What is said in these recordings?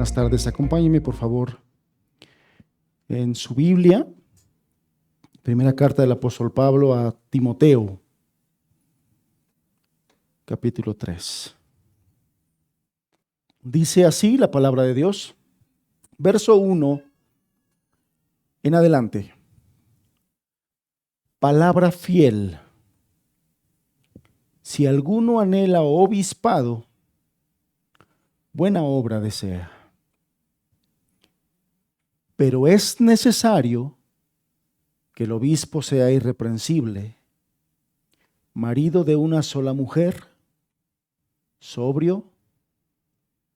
buenas tardes. Acompáñeme, por favor, en su Biblia, primera carta del apóstol Pablo a Timoteo, capítulo 3. Dice así la palabra de Dios, verso 1 en adelante. Palabra fiel. Si alguno anhela obispado, buena obra desea. Pero es necesario que el obispo sea irreprensible, marido de una sola mujer, sobrio,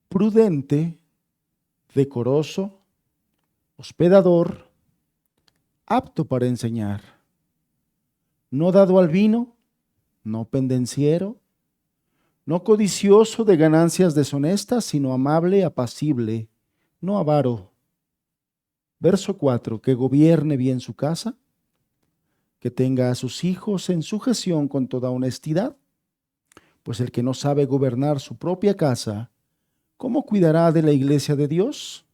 prudente, decoroso, hospedador, apto para enseñar, no dado al vino, no pendenciero, no codicioso de ganancias deshonestas, sino amable, apacible, no avaro. Verso 4, que gobierne bien su casa, que tenga a sus hijos en sujeción con toda honestidad, pues el que no sabe gobernar su propia casa, ¿cómo cuidará de la iglesia de Dios?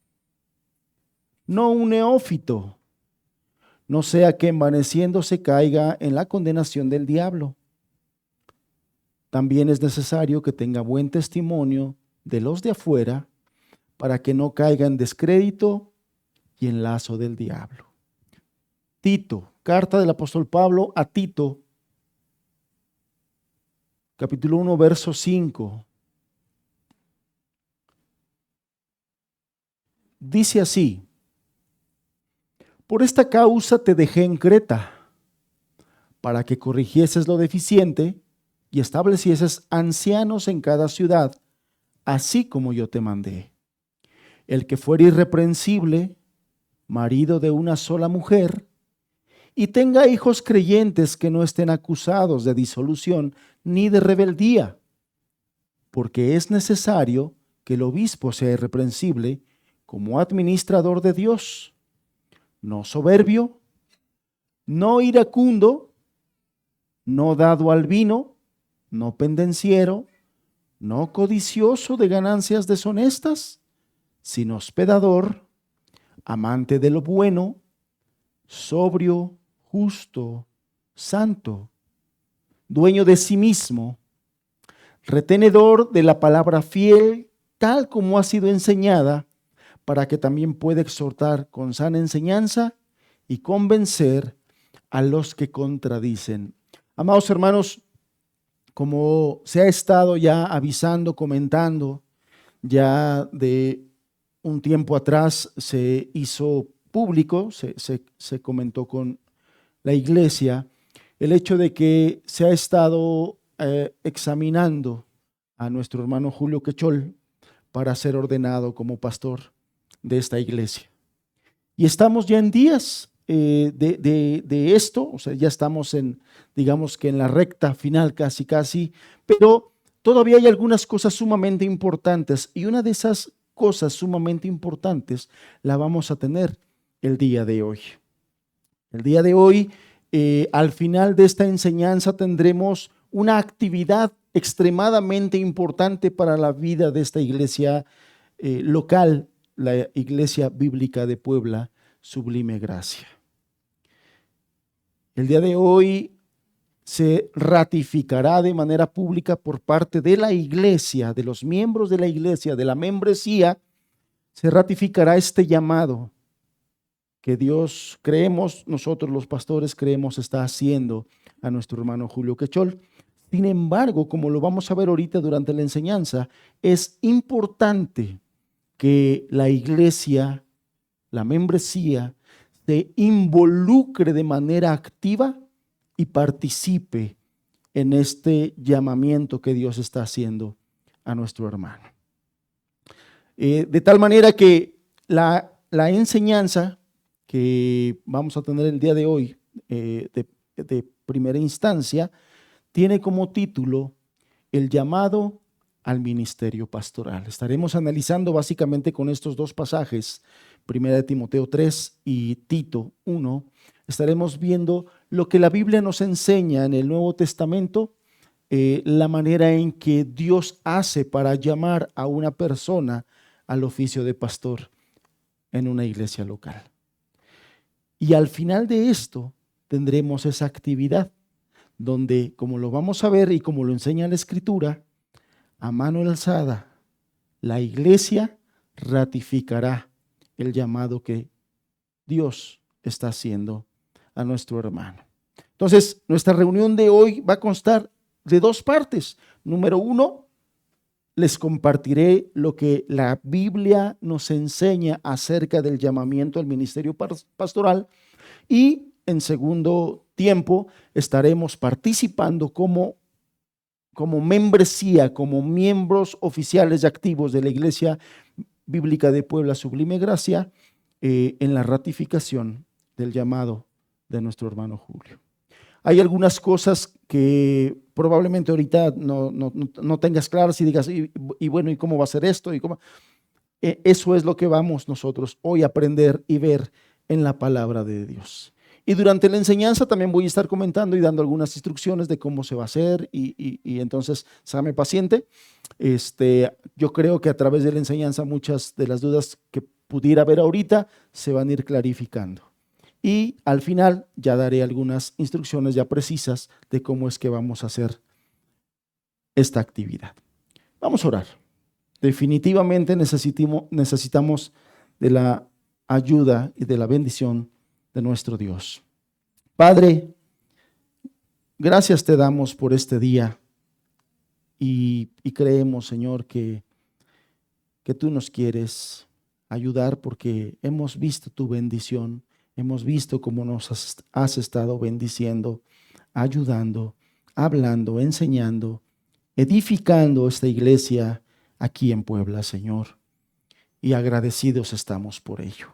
No un neófito, no sea que envaneciéndose caiga en la condenación del diablo. También es necesario que tenga buen testimonio de los de afuera, para que no caiga en descrédito y en lazo del diablo. Tito, carta del apóstol Pablo a Tito, capítulo 1, verso 5. Dice así: por esta causa te dejé en Creta, para que corrigieses lo deficiente y establecieses ancianos en cada ciudad, así como yo te mandé. El que fuere irreprensible, marido de una sola mujer, y tenga hijos creyentes que no estén acusados de disolución ni de rebeldía, porque es necesario que el obispo sea irreprensible como administrador de Dios, no soberbio, no iracundo, no dado al vino, no pendenciero, no codicioso de ganancias deshonestas, sino hospedador, amante de lo bueno, sobrio, justo, santo, dueño de sí mismo, retenedor de la palabra fiel, tal como ha sido enseñada, para que también pueda exhortar con sana enseñanza y convencer a los que contradicen. Amados hermanos, como se ha estado ya avisando, comentando, ya de un tiempo atrás se hizo público, se comentó con la iglesia, el hecho de que se ha estado examinando a nuestro hermano Julio Quechol para ser ordenado como pastor de esta iglesia. Y estamos ya en días de esto, o sea, ya estamos en, digamos que en la recta final casi, pero todavía hay algunas cosas sumamente importantes, y una de esas cosas sumamente importantes la vamos a tener el día de hoy. El día de hoy, al final de esta enseñanza, tendremos una actividad extremadamente importante para la vida de esta iglesia local, la Iglesia Bíblica de Puebla, Sublime Gracia. El día de hoy se ratificará de manera pública por parte de la iglesia, de los miembros de la iglesia, de la membresía, se ratificará este llamado que Dios, creemos, nosotros los pastores creemos, está haciendo a nuestro hermano Julio Quechol. Sin embargo, como lo vamos a ver ahorita durante la enseñanza, es importante que la iglesia, la membresía, se involucre de manera activa y participe en este llamamiento que Dios está haciendo a nuestro hermano. De tal manera que la enseñanza que vamos a tener el día de hoy, de primera instancia, tiene como título el llamado al ministerio pastoral. Estaremos analizando básicamente con estos dos pasajes, 1 Timoteo 3 y Tito 1, estaremos viendo lo que la Biblia nos enseña en el Nuevo Testamento, la manera en que Dios hace para llamar a una persona al oficio de pastor en una iglesia local. Y al final de esto tendremos esa actividad donde, como lo vamos a ver y como lo enseña la Escritura, a mano alzada, la iglesia ratificará el llamado que Dios está haciendo a nuestro hermano. Entonces, nuestra reunión de hoy va a constar de dos partes. Número uno, les compartiré lo que la Biblia nos enseña acerca del llamamiento al ministerio pastoral, y en segundo tiempo estaremos participando como membresía, como miembros oficiales y activos de la Iglesia Bíblica de Puebla Sublime Gracia, en la ratificación del llamado de nuestro hermano Julio. Hay algunas cosas que probablemente ahorita no tengas claras y digas, y bueno, ¿y cómo va a ser esto? ¿Y cómo? Eso es lo que vamos nosotros hoy a aprender y ver en la palabra de Dios. Y durante la enseñanza también voy a estar comentando y dando algunas instrucciones de cómo se va a hacer, y entonces, séame paciente. Yo creo que a través de la enseñanza muchas de las dudas que pudiera haber ahorita se van a ir clarificando. Y al final ya daré algunas instrucciones ya precisas de cómo es que vamos a hacer esta actividad. Vamos a orar. Definitivamente necesitamos de la ayuda y de la bendición de nuestro Dios. Padre, gracias te damos por este día y creemos, Señor, que tú nos quieres ayudar porque hemos visto tu bendición, hemos visto cómo nos has estado bendiciendo, ayudando, hablando, enseñando, edificando esta iglesia aquí en Puebla, Señor. Y agradecidos estamos por ello.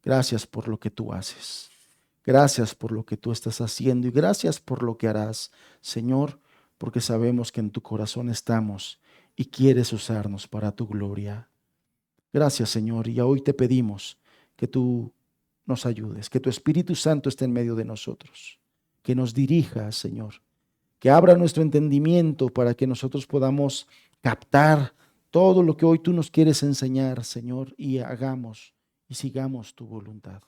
Gracias por lo que tú haces. Gracias por lo que tú estás haciendo y gracias por lo que harás, Señor, porque sabemos que en tu corazón estamos y quieres usarnos para tu gloria. Gracias, Señor, y hoy te pedimos que tú nos ayudes, que tu Espíritu Santo esté en medio de nosotros, que nos dirija, Señor, que abra nuestro entendimiento para que nosotros podamos captar todo lo que hoy tú nos quieres enseñar, Señor, y hagamos y sigamos tu voluntad.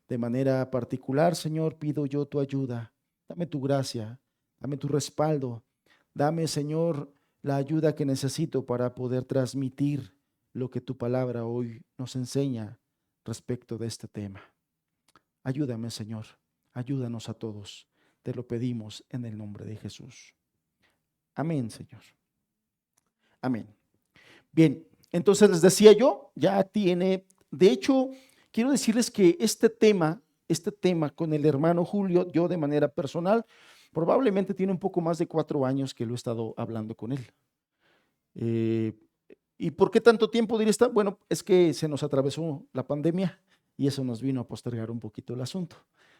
De manera particular, Señor, pido yo tu ayuda. Dame tu gracia, dame tu respaldo. Dame, Señor, la ayuda que necesito para poder transmitir lo que tu palabra hoy nos enseña respecto de este tema. Ayúdame, Señor. Ayúdanos a todos. Te lo pedimos en el nombre de Jesús. Amén, Señor. Amén. Bien, entonces les decía yo, ya tiene, de hecho, quiero decirles que este tema con el hermano Julio, yo de manera personal, probablemente tiene un poco más de 4 años que lo he estado hablando con él. ¿Y por qué tanto tiempo diré esta? Bueno, es que se nos atravesó la pandemia y eso nos vino a postergar un poquito el asunto.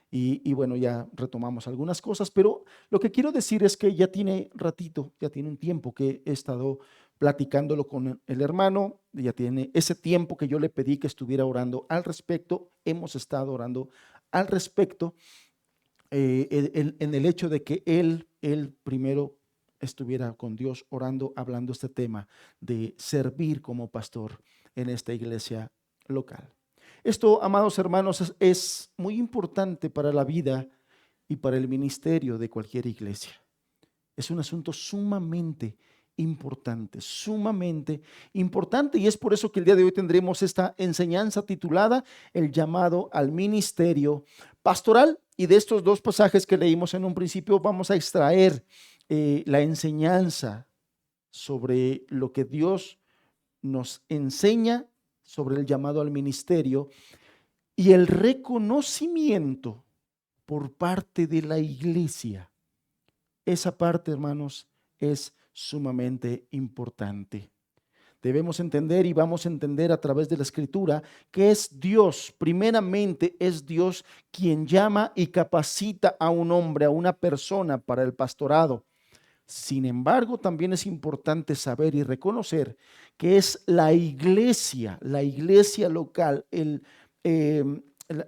Y bueno, ya retomamos algunas cosas, pero lo que quiero decir es que ya tiene ratito, ya tiene un tiempo que he estado platicándolo con el hermano, ya tiene ese tiempo que yo le pedí que estuviera orando al respecto, hemos estado orando al respecto, en el hecho de que él primero estuviera con Dios orando, hablando este tema de servir como pastor en esta iglesia local. Esto, amados hermanos, es muy importante para la vida y para el ministerio de cualquier iglesia. Es un asunto sumamente importante, y es por eso que el día de hoy tendremos esta enseñanza titulada El llamado al ministerio pastoral, y de estos dos pasajes que leímos en un principio vamos a extraer la enseñanza sobre lo que Dios nos enseña sobre el llamado al ministerio y el reconocimiento por parte de la iglesia. Esa parte, hermanos, es sumamente importante. Debemos entender y vamos a entender a través de la Escritura que es Dios, primeramente es Dios quien llama y capacita a un hombre, a una persona para el pastorado. Sin embargo, también es importante saber y reconocer que es la iglesia local,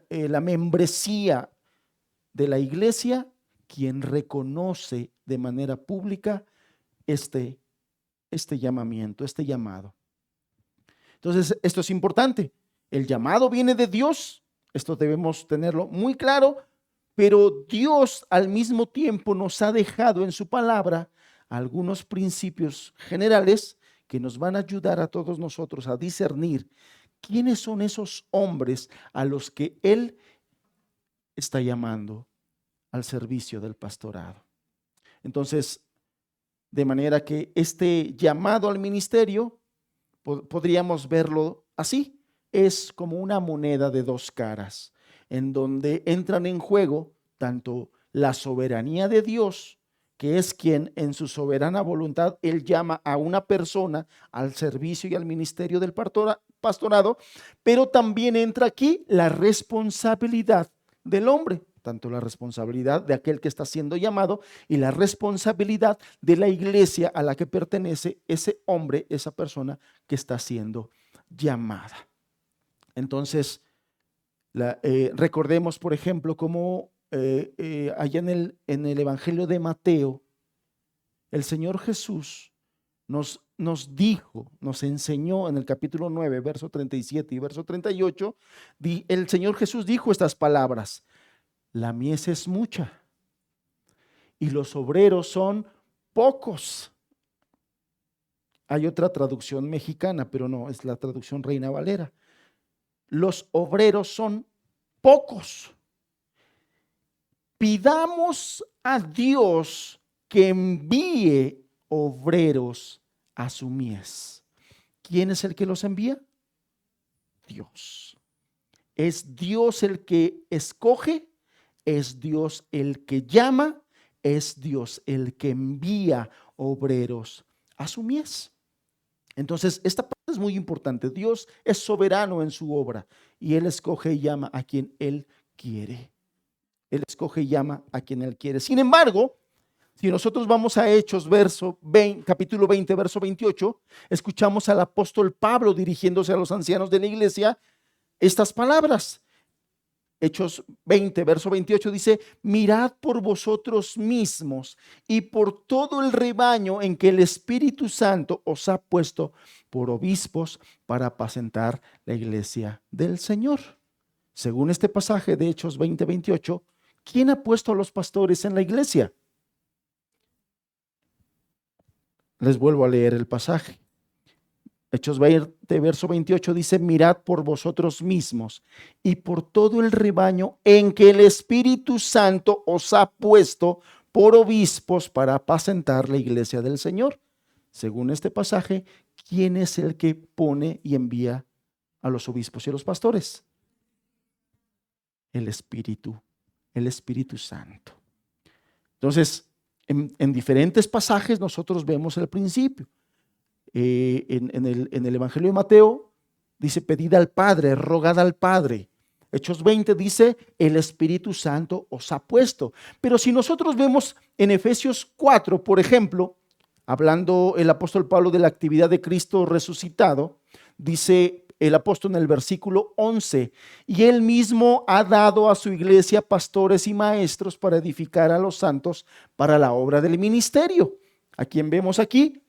la membresía de la iglesia quien reconoce de manera pública este llamamiento, este llamado. Entonces, esto es importante. El llamado viene de Dios, esto debemos tenerlo muy claro, pero Dios al mismo tiempo nos ha dejado en su palabra algunos principios generales que nos van a ayudar a todos nosotros a discernir quiénes son esos hombres a los que Él está llamando al servicio del pastorado. Entonces, de manera que este llamado al ministerio podríamos verlo así, es como una moneda de dos caras, en donde entran en juego tanto la soberanía de Dios, que es quien en su soberana voluntad, Él llama a una persona al servicio y al ministerio del pastorado, pero también entra aquí la responsabilidad del hombre, tanto la responsabilidad de aquel que está siendo llamado y la responsabilidad de la iglesia a la que pertenece ese hombre, esa persona que está siendo llamada. Entonces, recordemos, por ejemplo, cómo allá en el Evangelio de Mateo, el Señor Jesús nos dijo, nos enseñó en el capítulo 9, verso 37 y verso 38, el Señor Jesús dijo estas palabras: la mies es mucha y los obreros son pocos. Hay otra traducción mexicana, pero no, es la traducción Reina Valera. Los obreros son pocos. Pidamos a Dios que envíe obreros a su mies. ¿Quién es el que los envía? Dios. Es Dios el que escoge, es Dios el que llama, es Dios el que envía obreros a su mies. Entonces, esta parte es muy importante. Dios es soberano en su obra y Él escoge y llama a quien Él quiere. Él escoge y llama a quien Él quiere. Sin embargo, si nosotros vamos a Hechos, capítulo 20, verso 28, escuchamos al apóstol Pablo dirigiéndose a los ancianos de la iglesia estas palabras. Hechos 20, verso 28 dice: mirad por vosotros mismos y por todo el rebaño en que el Espíritu Santo os ha puesto por obispos para apacentar la iglesia del Señor. Según este pasaje de Hechos 20, 28, ¿quién ha puesto a los pastores en la iglesia? Les vuelvo a leer el pasaje. Hechos 20, verso 28 dice: mirad por vosotros mismos y por todo el rebaño en que el Espíritu Santo os ha puesto por obispos para apacentar la iglesia del Señor. Según este pasaje, ¿quién es el que pone y envía a los obispos y a los pastores? El Espíritu Santo. Entonces, en diferentes pasajes nosotros vemos el principio. En el Evangelio de Mateo dice: pedid al Padre, rogad al Padre. Hechos 20 dice: el Espíritu Santo os ha puesto. Pero si nosotros vemos en Efesios 4, por ejemplo, hablando el apóstol Pablo de la actividad de Cristo resucitado, dice el apóstol en el versículo 11: y él mismo ha dado a su iglesia pastores y maestros para edificar a los santos para la obra del ministerio. ¿A quién vemos aquí?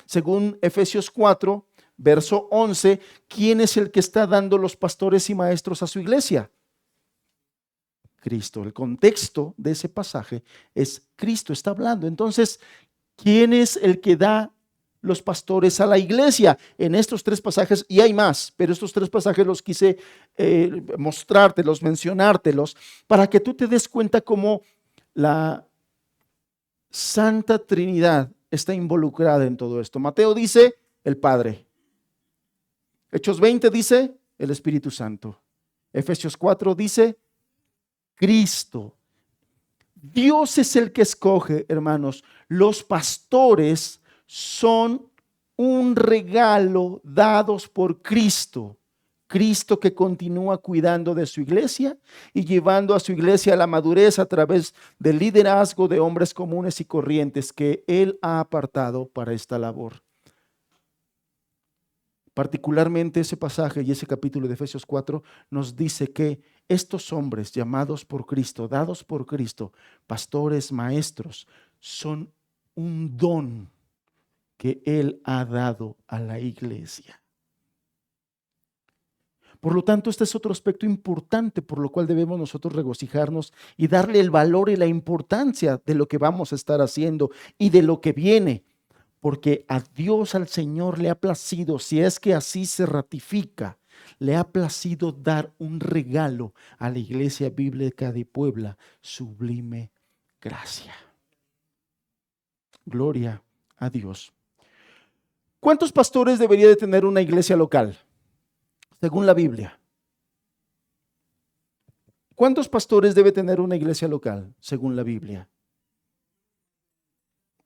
Según Efesios 4, verso 11, ¿quién es el que está dando los pastores y maestros a su iglesia? Cristo. El contexto de ese pasaje es Cristo está hablando. Entonces, ¿quién es el que da los pastores a la iglesia? En estos tres pasajes, y hay más, pero estos tres pasajes los quise mostrártelos, mencionártelos, para que tú te des cuenta cómo la Santa Trinidad está involucrada en todo esto. Mateo dice: el Padre. Hechos 20 dice: el Espíritu Santo. Efesios 4 dice: Cristo. Dios es el que escoge, hermanos. Los pastores son un regalo dados por Cristo. Cristo que continúa cuidando de su iglesia y llevando a su iglesia a la madurez a través del liderazgo de hombres comunes y corrientes que Él ha apartado para esta labor. Particularmente ese pasaje y ese capítulo de Efesios 4 nos dice que estos hombres llamados por Cristo, dados por Cristo, pastores, maestros, son un don que Él ha dado a la iglesia. Por lo tanto, este es otro aspecto importante por lo cual debemos nosotros regocijarnos y darle el valor y la importancia de lo que vamos a estar haciendo y de lo que viene. Porque a Dios, al Señor, le ha placido, si es que así se ratifica, le ha placido dar un regalo a la Iglesia Bíblica de Puebla, Sublime Gracia. Gloria a Dios. ¿Cuántos pastores debería de tener una iglesia local? Según la Biblia. ¿Cuántos pastores debe tener una iglesia local? Según la Biblia.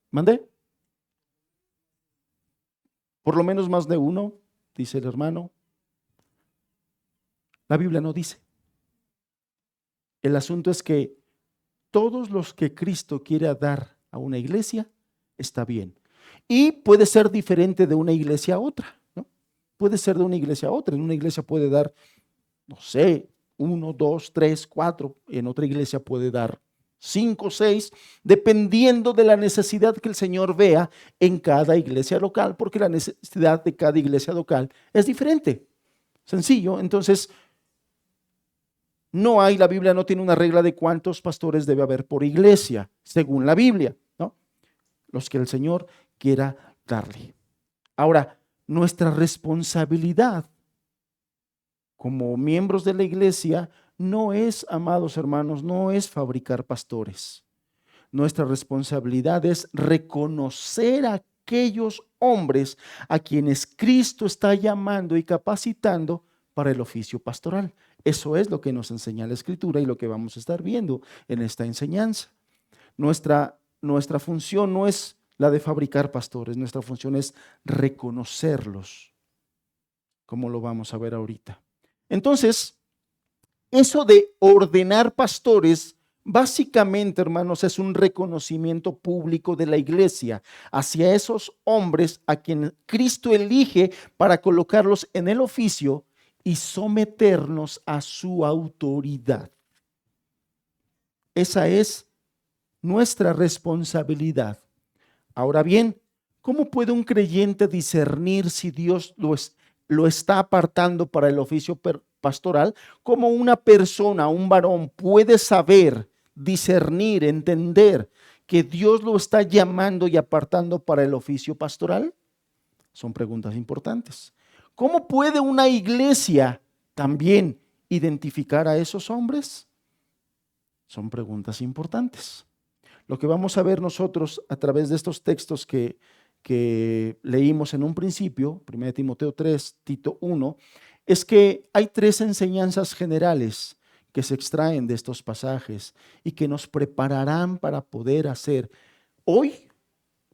¿Mandé? Por lo menos más de uno, dice el hermano. La Biblia no dice. El asunto es que todos los que Cristo quiera dar a una iglesia, está bien. Y puede ser diferente de una iglesia a otra, ¿no? Puede ser de una iglesia a otra. En una iglesia puede dar, no sé, 1, 2, 3, 4. En otra iglesia puede dar 5, 6, dependiendo de la necesidad que el Señor vea en cada iglesia local, porque la necesidad de cada iglesia local es diferente. Sencillo. Entonces, la Biblia no tiene una regla de cuántos pastores debe haber por iglesia, según la Biblia, ¿no? Los que el Señor quiera darle. Ahora, nuestra responsabilidad como miembros de la iglesia no es, amados hermanos, no es fabricar pastores. Nuestra responsabilidad es reconocer a aquellos hombres a quienes Cristo está llamando y capacitando para el oficio pastoral. Eso es lo que nos enseña la Escritura y lo que vamos a estar viendo en esta enseñanza. Nuestra función no es la de fabricar pastores, nuestra función es reconocerlos, como lo vamos a ver ahorita. Entonces, eso de ordenar pastores, básicamente, hermanos, es un reconocimiento público de la iglesia hacia esos hombres a quienes Cristo elige para colocarlos en el oficio y someternos a su autoridad. Esa es nuestra responsabilidad. Ahora bien, ¿cómo puede un creyente discernir si Dios lo está apartando para el oficio pastoral? ¿Cómo una persona, un varón, puede saber, discernir, entender que Dios lo está llamando y apartando para el oficio pastoral? Son preguntas importantes. ¿Cómo puede una iglesia también identificar a esos hombres? Son preguntas importantes. Lo que vamos a ver nosotros a través de estos textos que leímos en un principio, 1 Timoteo 3, Tito 1, es que hay 3 enseñanzas generales que se extraen de estos pasajes y que nos prepararán para poder hacer hoy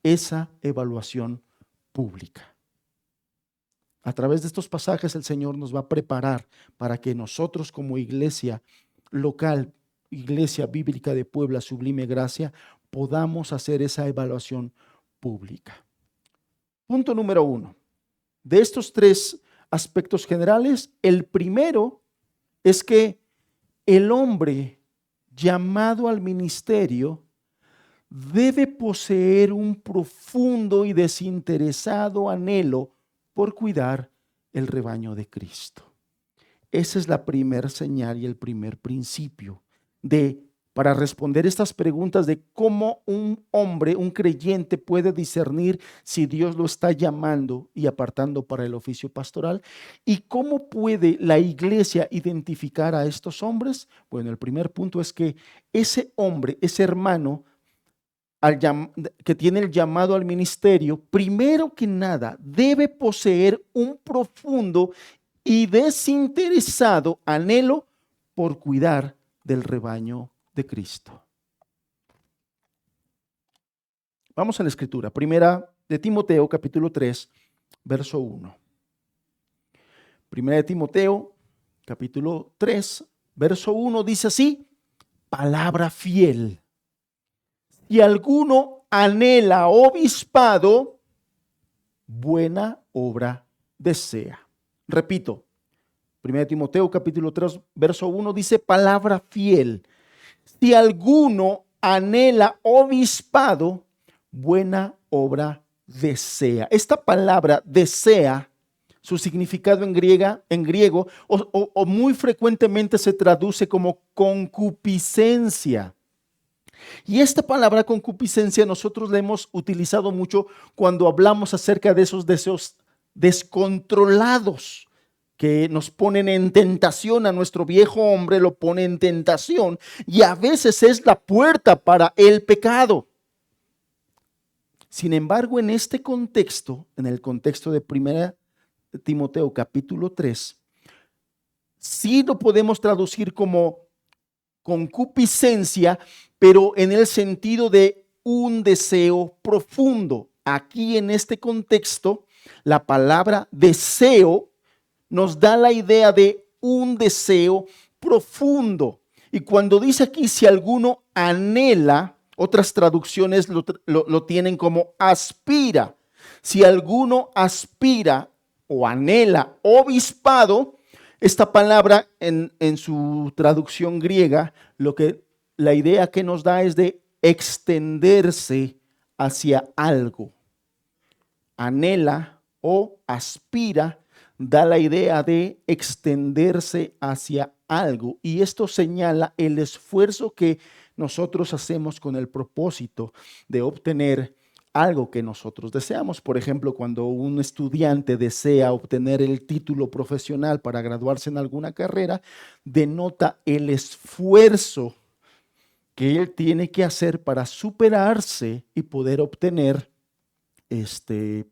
esa evaluación pública. A través de estos pasajes el Señor nos va a preparar para que nosotros como iglesia local, Iglesia Bíblica de Puebla, Sublime Gracia, podamos hacer esa evaluación pública. Punto número 1. De estos 3 aspectos generales, el primero es que el hombre llamado al ministerio debe poseer un profundo y desinteresado anhelo por cuidar el rebaño de Cristo. Esa es la primera señal y el primer principio para responder estas preguntas de cómo un hombre, un creyente puede discernir si Dios lo está llamando y apartando para el oficio pastoral y cómo puede la iglesia identificar a estos hombres. Bueno, el primer punto es que ese hombre, ese hermano que tiene el llamado al ministerio, primero que nada debe poseer un profundo y desinteresado anhelo por cuidar del rebaño de Cristo. Vamos a la escritura, 1 Timoteo capítulo 3, verso 1. 1 Timoteo capítulo 3, verso 1 dice así: palabra fiel. Si alguno anhela obispado, buena obra desea. Repito, 1 Timoteo capítulo 3, verso 1 dice palabra fiel. Si alguno anhela obispado, buena obra desea. Esta palabra desea Su significado en griego, o muy frecuentemente se traduce como concupiscencia. Y esta palabra concupiscencia nosotros la hemos utilizado mucho cuando hablamos acerca de esos deseos descontrolados que nos ponen en tentación. A nuestro viejo hombre lo pone en tentación y a veces es la puerta para el pecado. Sin embargo, en este contexto, en el contexto de 1 Timoteo capítulo 3, sí lo podemos traducir como concupiscencia, pero en el sentido de un deseo profundo. Aquí en este contexto, la palabra deseo nos da la idea de un deseo profundo. Y cuando dice aquí, si alguno anhela, otras traducciones lo tienen como aspira. Si alguno aspira o anhela obispado, esta palabra en su traducción griega, la idea que nos da es de extenderse hacia algo. Anhela o aspira da la idea de extenderse hacia algo, y esto señala el esfuerzo que nosotros hacemos con el propósito de obtener algo que nosotros deseamos. Por ejemplo, cuando un estudiante desea obtener el título profesional para graduarse en alguna carrera, denota el esfuerzo que él tiene que hacer para superarse y poder obtener ese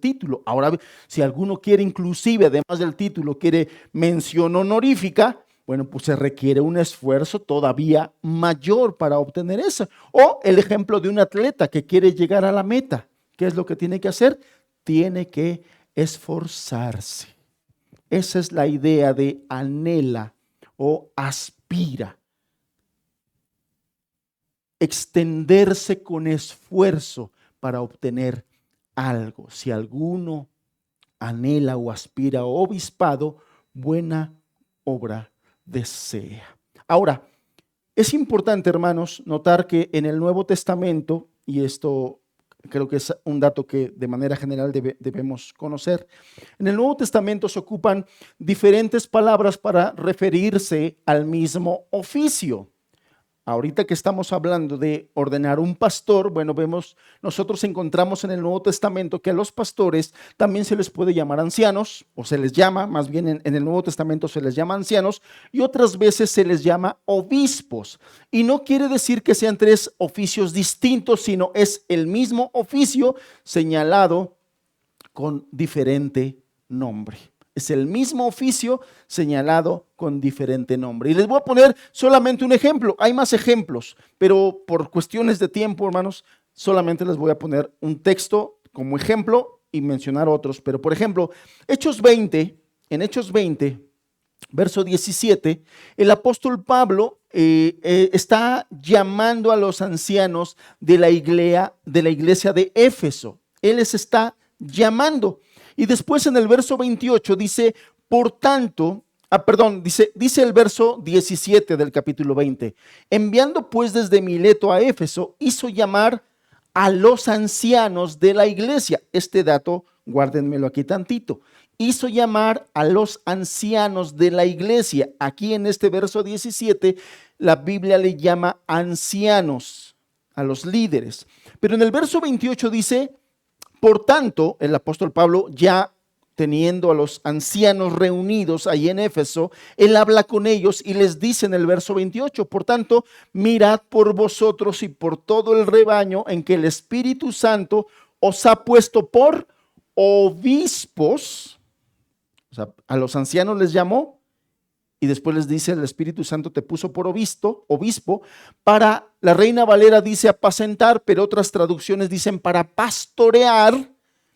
título. Ahora, si alguno quiere inclusive, además del título, quiere mención honorífica, bueno, pues se requiere un esfuerzo todavía mayor para obtener eso. O el ejemplo de un atleta que quiere llegar a la meta. ¿Qué es lo que tiene que hacer? Tiene que esforzarse. Esa es la idea de anhela o aspira. Extenderse con esfuerzo para obtener algo. Si alguno anhela o aspira a obispado, buena obra desea. Ahora, es importante, hermanos, notar que en el Nuevo Testamento, y esto creo que es un dato que de manera general debemos conocer, en el Nuevo Testamento se ocupan diferentes palabras para referirse al mismo oficio. Ahorita que estamos hablando de ordenar un pastor, bueno, nosotros encontramos en el Nuevo Testamento que a los pastores también se les puede llamar ancianos, o se les llama, más bien en el Nuevo Testamento se les llama ancianos, y otras veces se les llama obispos. Y no quiere decir que sean tres oficios distintos, sino es el mismo oficio señalado con diferente nombre. Es el mismo oficio señalado con diferente nombre. Y les voy a poner solamente un ejemplo. Hay más ejemplos, pero por cuestiones de tiempo, hermanos, solamente les voy a poner un texto como ejemplo y mencionar otros. Pero, por ejemplo, en Hechos 20, verso 17, el apóstol Pablo está llamando a los ancianos de la iglesia de Éfeso. Él les está llamando. Y después en el verso 28 dice, por tanto, dice el verso 17 del capítulo 20, enviando pues desde Mileto a Éfeso, hizo llamar a los ancianos de la iglesia. Este dato, guárdenmelo aquí tantito. Hizo llamar a los ancianos de la iglesia. Aquí en este verso 17, la Biblia le llama ancianos a los líderes. Pero en el verso 28 dice, por tanto, el apóstol Pablo, ya teniendo a los ancianos reunidos ahí en Éfeso, él habla con ellos y les dice en el verso 28, por tanto, mirad por vosotros y por todo el rebaño en que el Espíritu Santo os ha puesto por obispos. O sea, a los ancianos les llamó y después les dice, el Espíritu Santo te puso por obispo, para, la Reina Valera dice apacentar, pero otras traducciones dicen para pastorear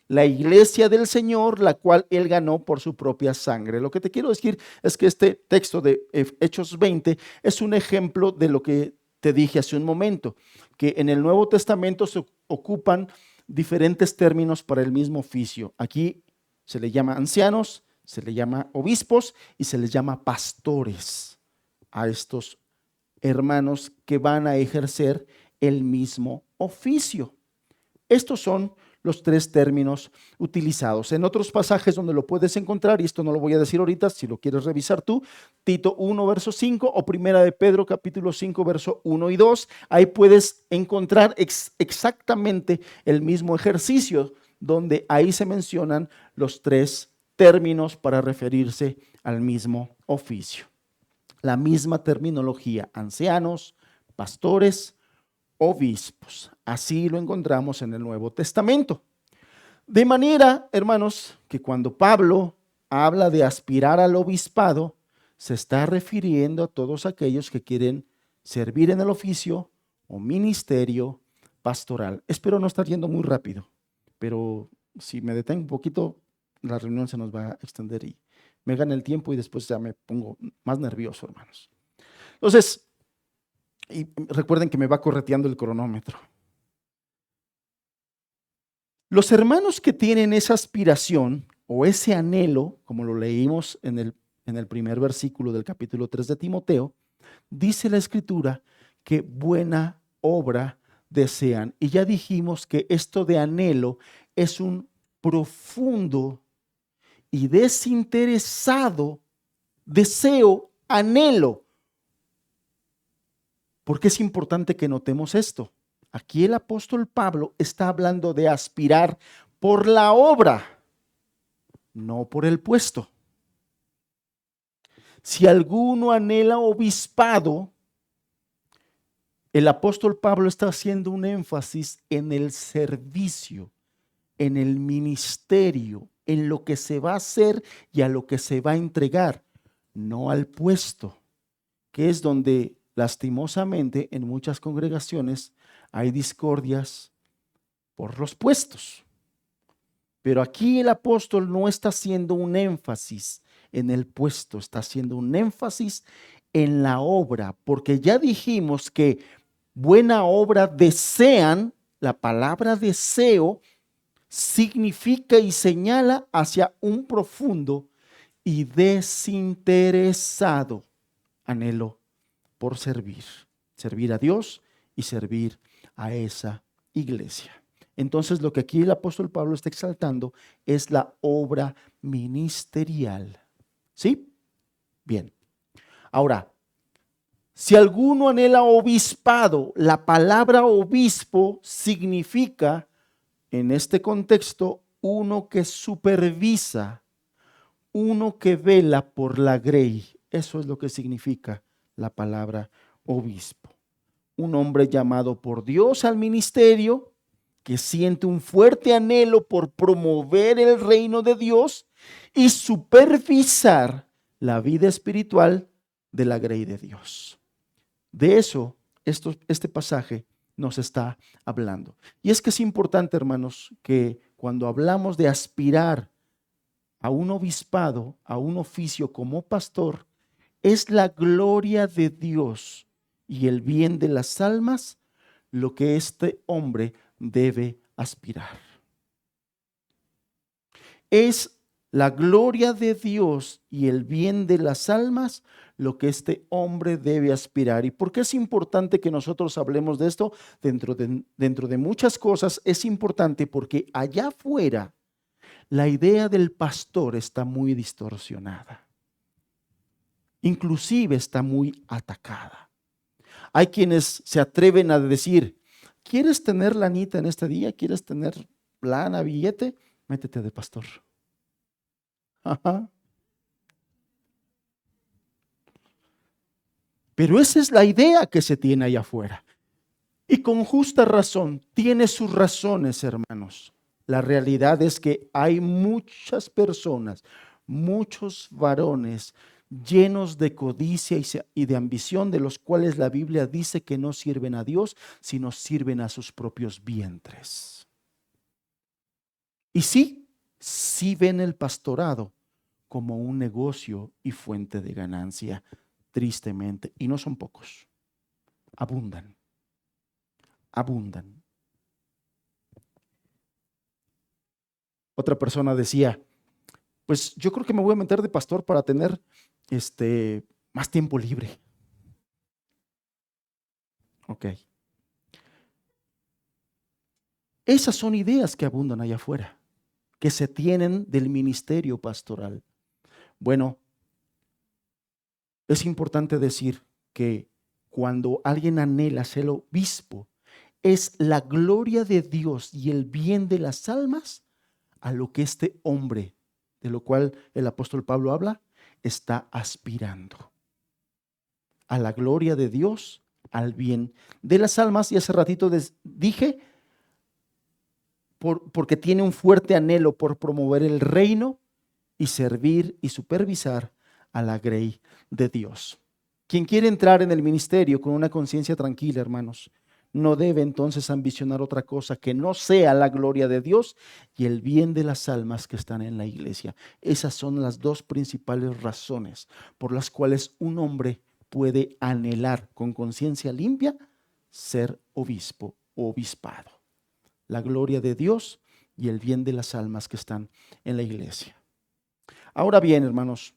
la iglesia del Señor, la cual él ganó por su propia sangre. Lo que te quiero decir es que este texto de Hechos 20 es un ejemplo de lo que te dije hace un momento, que en el Nuevo Testamento se ocupan diferentes términos para el mismo oficio. Aquí se le llama ancianos, se le llama obispos y se les llama pastores a estos hermanos que van a ejercer el mismo oficio. Estos son los tres términos utilizados. En otros pasajes donde lo puedes encontrar, y esto no lo voy a decir ahorita, si lo quieres revisar tú, Tito 1, verso 5 o Primera de Pedro, capítulo 5, verso 1 y 2, ahí puedes encontrar exactamente el mismo ejercicio, donde ahí se mencionan los tres términos para referirse al mismo oficio. La misma terminología, ancianos, pastores, obispos. Así lo encontramos en el Nuevo Testamento. De manera, hermanos, que cuando Pablo habla de aspirar al obispado, se está refiriendo a todos aquellos que quieren servir en el oficio o ministerio pastoral. Espero no estar yendo muy rápido, pero si me detengo un poquito, la reunión se nos va a extender y me gana el tiempo y después ya me pongo más nervioso, hermanos. Entonces, y recuerden que me va correteando el cronómetro. Los hermanos que tienen esa aspiración o ese anhelo, como lo leímos en el primer versículo del capítulo 3 de Timoteo, dice la Escritura que buena obra desean. Y ya dijimos que esto de anhelo es un profundo y desinteresado deseo, anhelo. ¿Por qué es importante que notemos esto? Aquí el apóstol Pablo está hablando de aspirar por la obra, no por el puesto. Si alguno anhela obispado, el apóstol Pablo está haciendo un énfasis en el servicio, en el ministerio, en lo que se va a hacer y a lo que se va a entregar, no al puesto, que es donde lastimosamente en muchas congregaciones hay discordias por los puestos. Pero aquí el apóstol no está haciendo un énfasis en el puesto, está haciendo un énfasis en la obra, porque ya dijimos que buena obra desean, la palabra deseo significa y señala hacia un profundo y desinteresado anhelo por servir a Dios y servir a esa iglesia. Entonces lo que aquí el apóstol Pablo está exaltando es la obra ministerial. ¿Sí? Bien. Ahora, si alguno anhela obispado, la palabra obispo significa, en este contexto, uno que supervisa, uno que vela por la grey. Eso es lo que significa la palabra obispo. Un hombre llamado por Dios al ministerio, que siente un fuerte anhelo por promover el reino de Dios y supervisar la vida espiritual de la grey de Dios. De eso este pasaje nos está hablando. Y es que es importante, hermanos, que cuando hablamos de aspirar a un obispado, a un oficio como pastor, es la gloria de Dios y el bien de las almas lo que este hombre debe aspirar. Es la gloria de Dios y el bien de las almas lo que este hombre debe aspirar. ¿Y por qué es importante que nosotros hablemos de esto? Dentro de muchas cosas es importante porque allá afuera la idea del pastor está muy distorsionada. Inclusive está muy atacada. Hay quienes se atreven a decir, ¿quieres tener lanita en este día? ¿Quieres tener lana, billete? Métete de pastor. Ajá. Pero esa es la idea que se tiene allá afuera. Y con justa razón, tiene sus razones, hermanos. La realidad es que hay muchas personas, muchos varones llenos de codicia y de ambición, de los cuales la Biblia dice que no sirven a Dios, sino sirven a sus propios vientres. Y sí ven el pastorado como un negocio y fuente de ganancia, tristemente, y no son pocos, abundan. Otra persona decía, pues yo creo que me voy a meter de pastor para tener más tiempo libre. Ok. Esas son ideas que abundan allá afuera, que se tienen del ministerio pastoral. Bueno, es importante decir que cuando alguien anhela ser obispo, es la gloria de Dios y el bien de las almas a lo que este hombre, de lo cual el apóstol Pablo habla, está aspirando. A la gloria de Dios, al bien de las almas. Y hace ratito dije, porque tiene un fuerte anhelo por promover el reino y servir y supervisar a la grey de Dios. Quien quiere entrar en el ministerio con una conciencia tranquila, hermanos, no debe entonces ambicionar otra cosa que no sea la gloria de Dios y el bien de las almas que están en la iglesia. Esas son las dos principales razones por las cuales un hombre puede anhelar con conciencia limpia ser obispo o obispado. La gloria de Dios y el bien de las almas que están en la iglesia. Ahora bien, hermanos,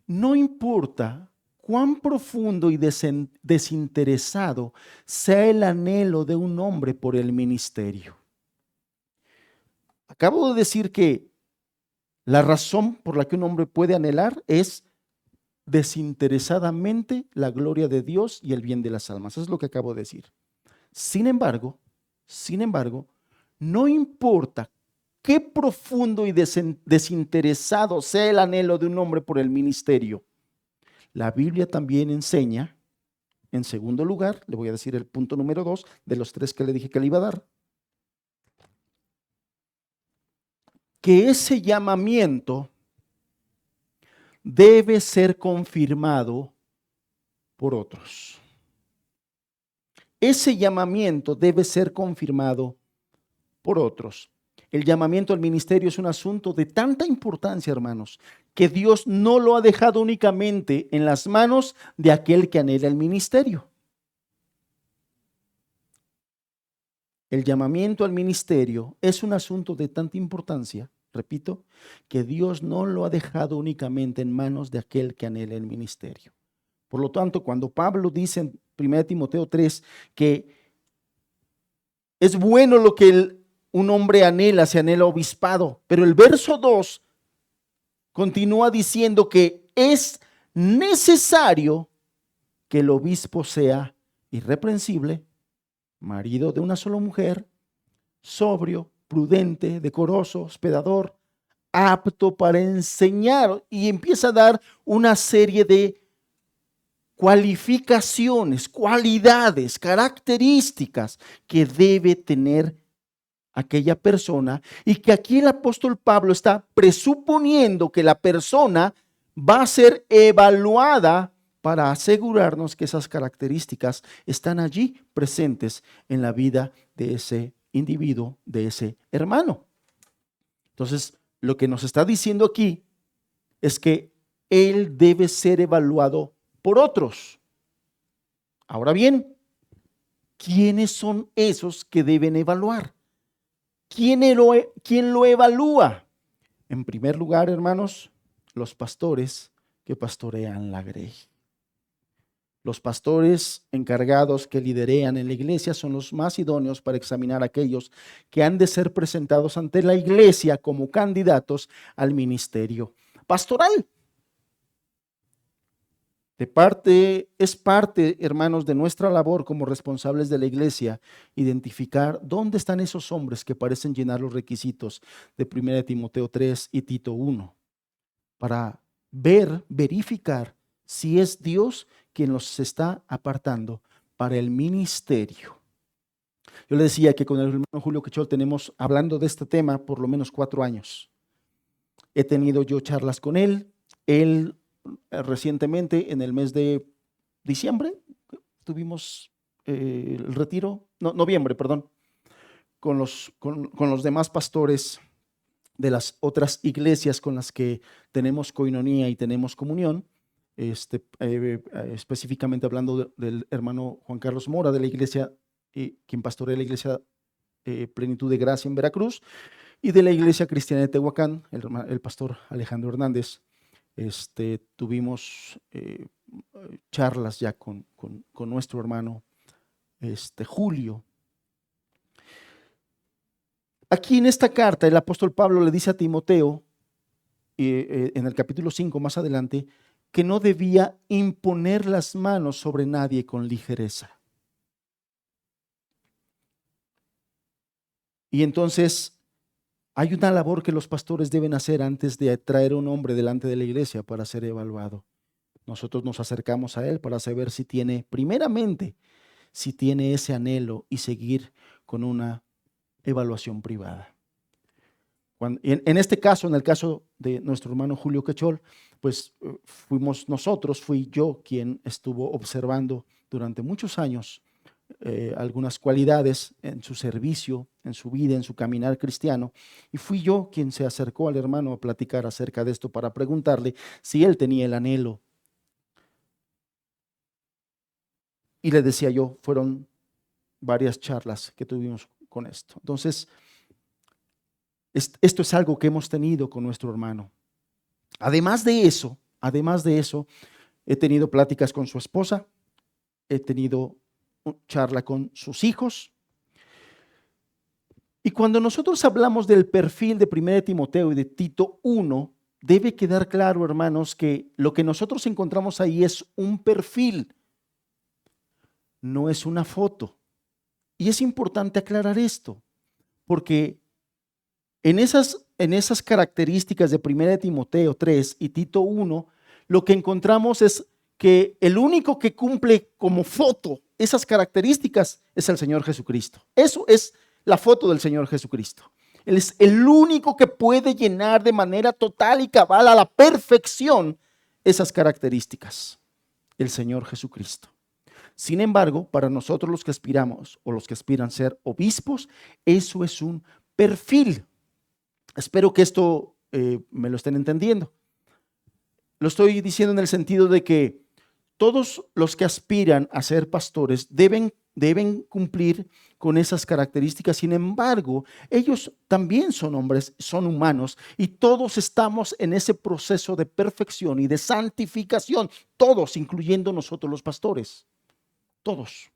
no importa cuán profundo y desinteresado sea el anhelo de un hombre por el ministerio. Acabo de decir que la razón por la que un hombre puede anhelar es desinteresadamente la gloria de Dios y el bien de las almas. Eso es lo que acabo de decir. Sin embargo, no importa qué profundo y desinteresado sea el anhelo de un hombre por el ministerio. La Biblia también enseña, en segundo lugar, le voy a decir el punto número 2 de los 3 que le dije que le iba a dar, que ese llamamiento debe ser confirmado por otros. Ese llamamiento debe ser confirmado por otros. El llamamiento al ministerio es un asunto de tanta importancia, hermanos, que Dios no lo ha dejado únicamente en las manos de aquel que anhela el ministerio. El llamamiento al ministerio es un asunto de tanta importancia, repito, que Dios no lo ha dejado únicamente en manos de aquel que anhela el ministerio. Por lo tanto, cuando Pablo dice en 1 Timoteo 3 que es bueno lo que un hombre anhela, se anhela obispado, pero el verso 2 continúa diciendo que es necesario que el obispo sea irreprensible, marido de una sola mujer, sobrio, prudente, decoroso, hospedador, apto para enseñar, y empieza a dar una serie de cualificaciones, cualidades, características que debe tener aquella persona, y que aquí el apóstol Pablo está presuponiendo que la persona va a ser evaluada para asegurarnos que esas características están allí presentes en la vida de ese individuo, de ese hermano. Entonces, lo que nos está diciendo aquí es que él debe ser evaluado por otros. Ahora bien, ¿quiénes son esos que deben evaluar? ¿Quién lo evalúa? En primer lugar, hermanos, los pastores que pastorean la grey. Los pastores encargados que liderean en la iglesia son los más idóneos para examinar a aquellos que han de ser presentados ante la iglesia como candidatos al ministerio pastoral. Es parte, hermanos, de nuestra labor como responsables de la iglesia, identificar dónde están esos hombres que parecen llenar los requisitos de 1 Timoteo 3 y Tito 1, para verificar si es Dios quien los está apartando para el ministerio. Yo le decía que con el hermano Julio Quechol tenemos hablando de este tema por lo menos 4 años. He tenido yo charlas con él. Él recientemente, en el mes de diciembre, tuvimos el retiro, noviembre, perdón, con los demás pastores de las otras iglesias con las que tenemos coinonía y tenemos comunión, específicamente hablando del hermano Juan Carlos Mora de la iglesia, quien pastorea la iglesia Plenitud de Gracia en Veracruz, y de la iglesia cristiana de Tehuacán, el pastor Alejandro Hernández. Tuvimos charlas ya con nuestro hermano Julio, Aquí en esta carta el apóstol Pablo le dice a Timoteo, en el capítulo 5 más adelante, que no debía imponer las manos sobre nadie con ligereza. Y entonces hay una labor que los pastores deben hacer antes de traer a un hombre delante de la iglesia para ser evaluado. Nosotros nos acercamos a él para saber si tiene, primeramente, si tiene ese anhelo y seguir con una evaluación privada. En este caso, en el caso de nuestro hermano Julio Quechol, pues fui yo quien estuvo observando durante muchos años algunas cualidades en su servicio, en su vida, en su caminar cristiano, y fui yo quien se acercó al hermano a platicar acerca de esto para preguntarle si él tenía el anhelo. Y le decía yo, fueron varias charlas que tuvimos con esto. Entonces, esto es algo que hemos tenido con nuestro hermano. Además de eso, he tenido pláticas con su esposa, he tenido charla con sus hijos. Y cuando nosotros hablamos del perfil de 1 Timoteo y de Tito 1, debe quedar claro, hermanos, que lo que nosotros encontramos ahí es un perfil, no es una foto. Y es importante aclarar esto, porque en esas características de 1 Timoteo 3 y Tito 1, lo que encontramos es que el único que cumple como foto esas características es el Señor Jesucristo. Eso es la foto del Señor Jesucristo. Él es el único que puede llenar de manera total y cabal a la perfección esas características, el Señor Jesucristo. Sin embargo, para nosotros los que aspiramos o los que aspiran a ser obispos, eso es un perfil. Espero que esto me lo estén entendiendo. Lo estoy diciendo en el sentido de que todos los que aspiran a ser pastores deben cumplir con esas características. Sin embargo, ellos también son hombres, son humanos, y todos estamos en ese proceso de perfección y de santificación. Todos, incluyendo nosotros los pastores. Todos.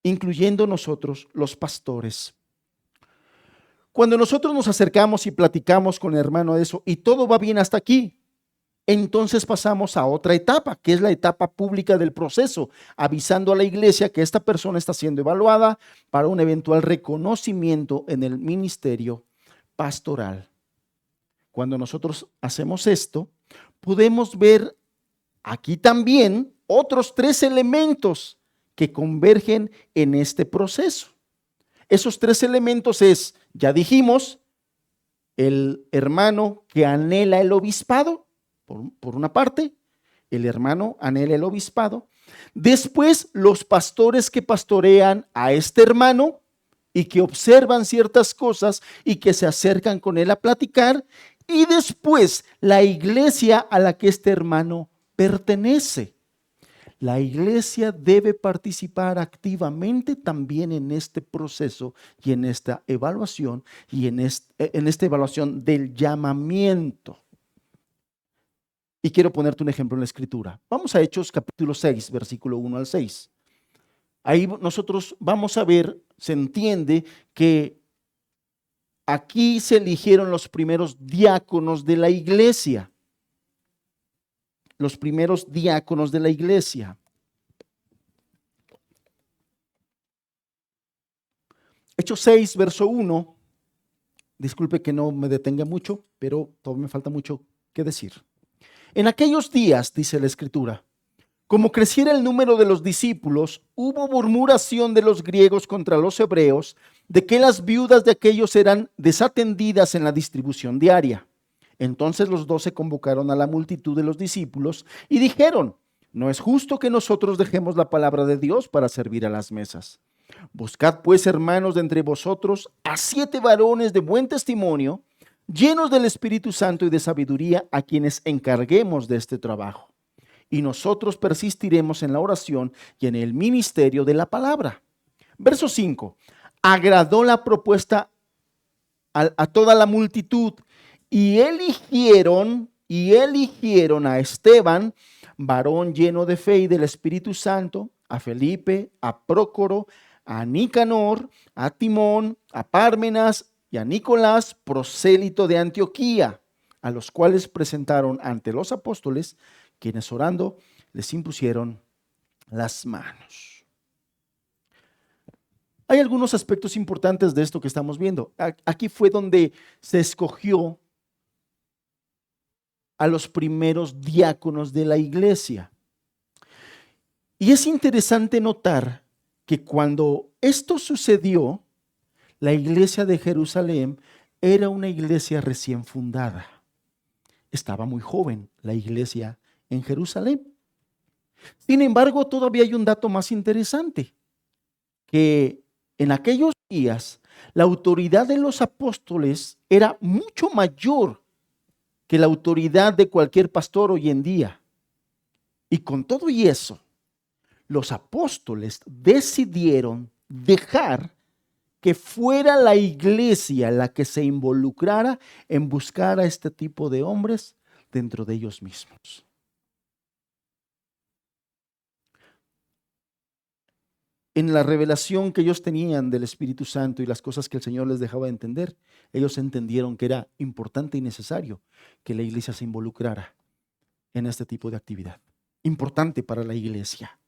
Incluyendo nosotros los pastores. Cuando nosotros nos acercamos y platicamos con el hermano de eso y todo va bien hasta aquí, entonces pasamos a otra etapa, que es la etapa pública del proceso, avisando a la iglesia que esta persona está siendo evaluada para un eventual reconocimiento en el ministerio pastoral. Cuando nosotros hacemos esto, podemos ver aquí también otros 3 elementos que convergen en este proceso. Esos 3 elementos es, ya dijimos, el hermano que anhela el obispado, por una parte, el hermano anhela el obispado. Después, los pastores que pastorean a este hermano y que observan ciertas cosas y que se acercan con él a platicar. Y después, la iglesia a la que este hermano pertenece. La iglesia debe participar activamente también en este proceso y en esta evaluación y en esta evaluación del llamamiento. Y quiero ponerte un ejemplo en la escritura. Vamos a Hechos capítulo 6, versículo 1 al 6. Ahí nosotros vamos a ver, se entiende que aquí se eligieron los primeros diáconos de la iglesia. Los primeros diáconos de la iglesia. Hechos 6, verso 1. Disculpe que no me detenga mucho, pero todavía me falta mucho que decir. En aquellos días, dice la escritura, como creciera el número de los discípulos, hubo murmuración de los griegos contra los hebreos, de que las viudas de aquellos eran desatendidas en la distribución diaria. Entonces los 12 convocaron a la multitud de los discípulos y dijeron: no es justo que nosotros dejemos la palabra de Dios para servir a las mesas. Buscad pues, hermanos, de entre vosotros a 7 varones de buen testimonio, llenos del Espíritu Santo y de sabiduría, a quienes encarguemos de este trabajo. Y nosotros persistiremos en la oración y en el ministerio de la palabra. Verso 5. Agradó la propuesta a toda la multitud y eligieron a Esteban, varón lleno de fe y del Espíritu Santo, a Felipe, a Prócoro, a Nicanor, a Timón, a Pármenas y a Nicolás, prosélito de Antioquía, a los cuales presentaron ante los apóstoles, quienes orando les impusieron las manos. Hay algunos aspectos importantes de esto que estamos viendo. Aquí fue donde se escogió a los primeros diáconos de la iglesia. Y es interesante notar que cuando esto sucedió, la iglesia de Jerusalén era una iglesia recién fundada. Estaba muy joven la iglesia en Jerusalén. Sin embargo, todavía hay un dato más interesante, que en aquellos días la autoridad de los apóstoles era mucho mayor que la autoridad de cualquier pastor hoy en día. Y con todo y eso, los apóstoles decidieron dejar que fuera la iglesia la que se involucrara en buscar a este tipo de hombres dentro de ellos mismos. En la revelación que ellos tenían del Espíritu Santo y las cosas que el Señor les dejaba de entender, ellos entendieron que era importante y necesario que la iglesia se involucrara en este tipo de actividad. Importante para la iglesia.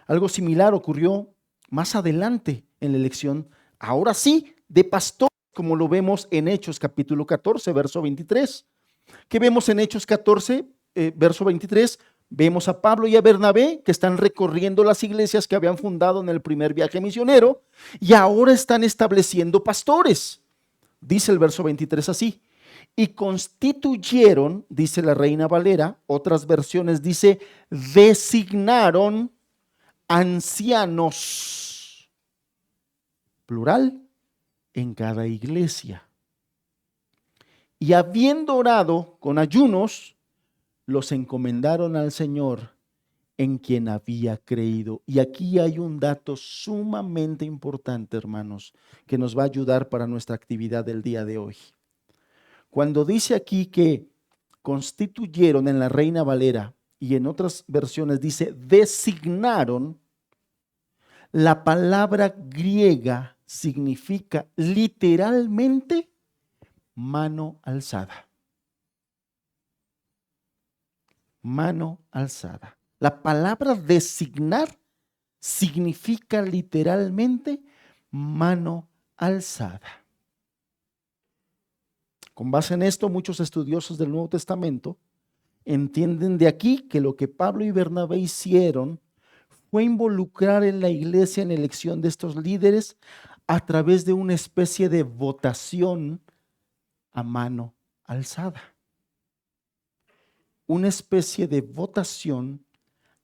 Algo similar ocurrió más adelante en la elección, ahora sí, de pastores, como lo vemos en Hechos capítulo 14, verso 23. ¿Qué vemos en Hechos 14, verso 23? Vemos a Pablo y a Bernabé que están recorriendo las iglesias que habían fundado en el primer viaje misionero y ahora están estableciendo pastores. Dice el verso 23 así: y constituyeron, dice la Reina Valera, otras versiones dice designaron ancianos, plural, en cada iglesia. Y habiendo orado con ayunos, los encomendaron al Señor en quien había creído. Y aquí hay un dato sumamente importante, hermanos, que nos va a ayudar para nuestra actividad del día de hoy. Cuando dice aquí que constituyeron en la Reina Valera y en otras versiones dice designaron, la palabra griega significa literalmente mano alzada. Mano alzada. La palabra designar significa literalmente mano alzada. Con base en esto, muchos estudiosos del Nuevo Testamento entienden de aquí que lo que Pablo y Bernabé hicieron fue involucrar en la iglesia en elección de estos líderes a través de una especie de votación a mano alzada. Una especie de votación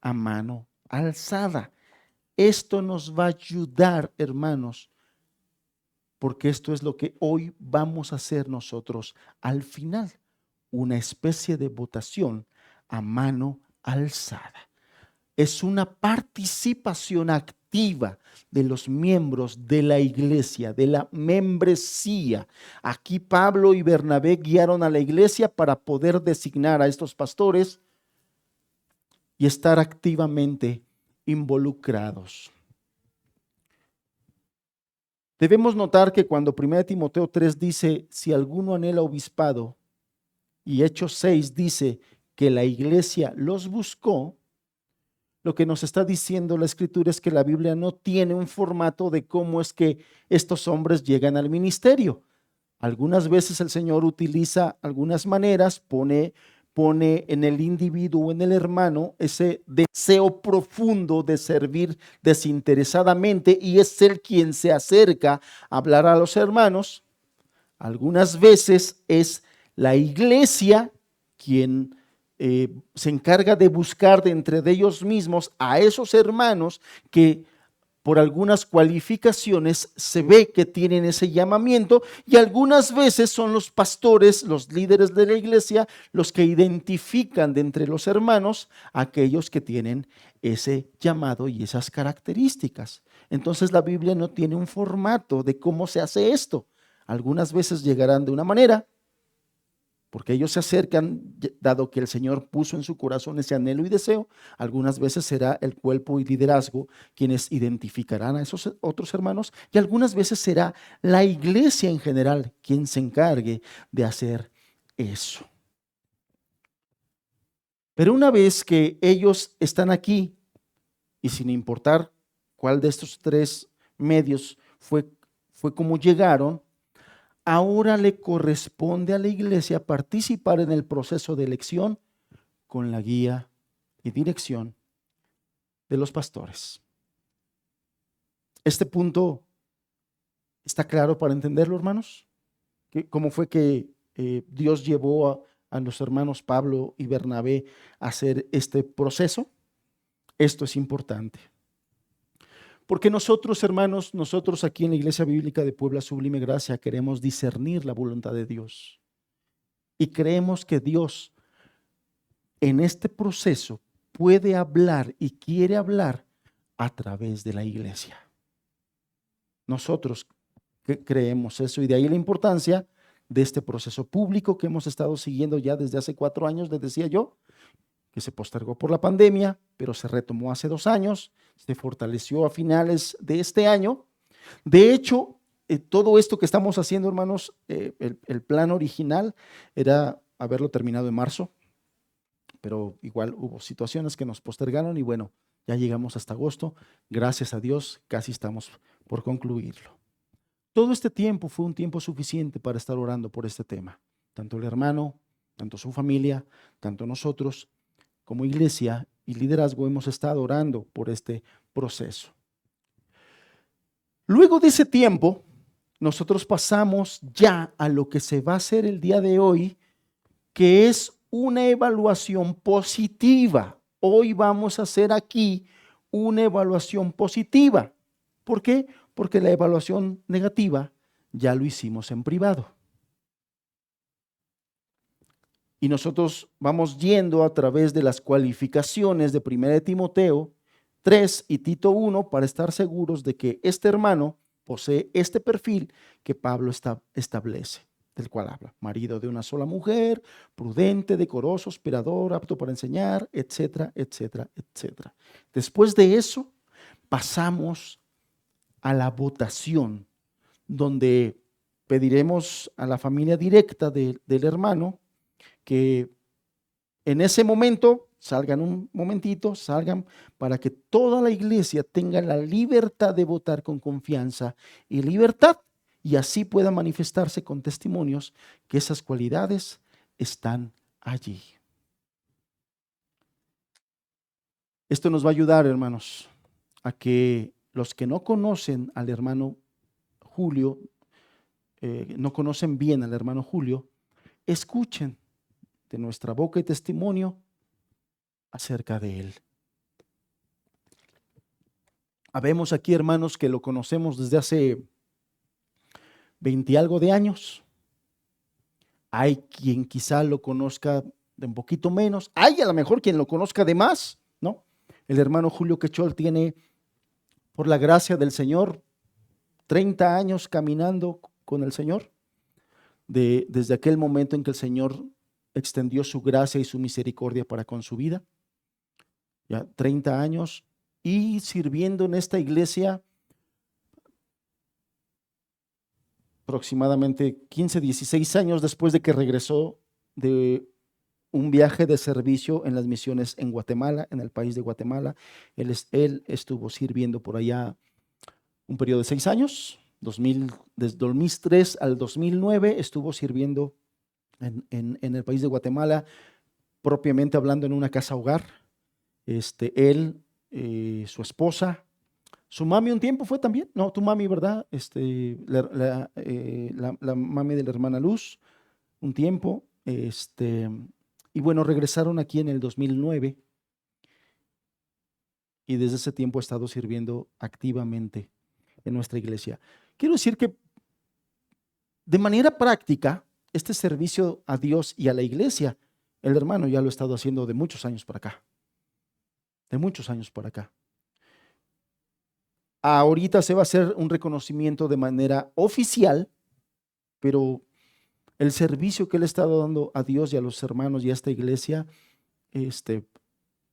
a mano alzada. Esto nos va a ayudar, hermanos, porque esto es lo que hoy vamos a hacer nosotros al final. Una especie de votación a mano alzada. Es una participación activa de los miembros de la iglesia, de la membresía. Aquí Pablo y Bernabé guiaron a la iglesia para poder designar a estos pastores y estar activamente involucrados. Debemos notar que cuando 1 Timoteo 3 dice, si alguno anhela obispado, y Hechos 6 dice que la iglesia los buscó, lo que nos está diciendo la Escritura es que la Biblia no tiene un formato de cómo es que estos hombres llegan al ministerio. Algunas veces el Señor utiliza algunas maneras, pone en el individuo, en el hermano, ese deseo profundo de servir desinteresadamente y es Él quien se acerca a hablar a los hermanos. Algunas veces es la iglesia quien se encarga de buscar de entre ellos mismos a esos hermanos que por algunas cualificaciones se ve que tienen ese llamamiento y algunas veces son los pastores, los líderes de la iglesia, los que identifican de entre los hermanos a aquellos que tienen ese llamado y esas características. Entonces la Biblia no tiene un formato de cómo se hace esto. Algunas veces llegarán de una manera, porque ellos se acercan, dado que el Señor puso en su corazón ese anhelo y deseo. Algunas veces será el cuerpo y liderazgo quienes identificarán a esos otros hermanos, y algunas veces será la iglesia en general quien se encargue de hacer eso. Pero una vez que ellos están aquí, y sin importar cuál de estos tres medios fue como llegaron, ahora le corresponde a la iglesia participar en el proceso de elección con la guía y dirección de los pastores. Este punto está claro para entenderlo, hermanos. ¿Cómo fue que Dios llevó a los hermanos Pablo y Bernabé a hacer este proceso? Esto es importante. Porque nosotros, hermanos, nosotros aquí en la Iglesia Bíblica de Puebla Sublime Gracia queremos discernir la voluntad de Dios. Y creemos que Dios en este proceso puede hablar y quiere hablar a través de la iglesia. Nosotros creemos eso, y de ahí la importancia de este proceso público que hemos estado siguiendo ya desde hace 4 años, les decía yo, que se postergó por la pandemia, pero se retomó hace 2 años, se fortaleció a finales de este año. De hecho, todo esto que estamos haciendo, hermanos, el plan original era haberlo terminado en marzo, pero igual hubo situaciones que nos postergaron y bueno, ya llegamos hasta agosto. Gracias a Dios, casi estamos por concluirlo. Todo este tiempo fue un tiempo suficiente para estar orando por este tema. Tanto el hermano, tanto su familia, tanto nosotros como iglesia y liderazgo hemos estado orando por este proceso. Luego de ese tiempo, nosotros pasamos ya a lo que se va a hacer el día de hoy, que es una evaluación positiva. Hoy vamos a hacer aquí una evaluación positiva. ¿Por qué? Porque la evaluación negativa ya lo hicimos en privado. Y nosotros vamos yendo a través de las cualificaciones de 1 de Timoteo 3 y Tito 1 para estar seguros de que este hermano posee este perfil que Pablo establece, del cual habla: marido de una sola mujer, prudente, decoroso, hospedador, apto para enseñar, etcétera, etcétera, etcétera. Después de eso, pasamos a la votación, donde pediremos a la familia directa del hermano que en ese momento salgan un momentito, salgan para que toda la iglesia tenga la libertad de votar con confianza y libertad, y así pueda manifestarse con testimonios que esas cualidades están allí. Esto nos va a ayudar, hermanos, a que los que no conocen al hermano Julio, no conocen bien al hermano Julio, escuchen de nuestra boca y testimonio acerca de él. Habemos aquí hermanos que lo conocemos desde hace 20 y algo de años. Hay quien quizá lo conozca de un poquito menos. Hay a lo mejor quien lo conozca de más, ¿no? El hermano Julio Quechol tiene, por la gracia del Señor, 30 años caminando con el Señor. Desde aquel momento en que el Señor extendió su gracia y su misericordia para con su vida. Ya 30 años y sirviendo en esta iglesia aproximadamente 15, 16 años después de que regresó de un viaje de servicio en las misiones en Guatemala, en el país de Guatemala. Él estuvo sirviendo por allá un periodo de 6 años, desde 2003 al 2009 estuvo sirviendo en el país de Guatemala, propiamente hablando en una casa hogar. Él, su esposa, su mami un tiempo fue también, no, tu mami, ¿verdad? La mami de la hermana Luz, un tiempo, y bueno, regresaron aquí en el 2009 y desde ese tiempo ha estado sirviendo activamente en nuestra iglesia. Quiero decir que de manera práctica, este servicio a Dios y a la iglesia, el hermano ya lo ha estado haciendo de muchos años para acá. De muchos años para acá. Ahorita se va a hacer un reconocimiento de manera oficial, pero El servicio que él ha estado dando a Dios y a los hermanos y a esta iglesia,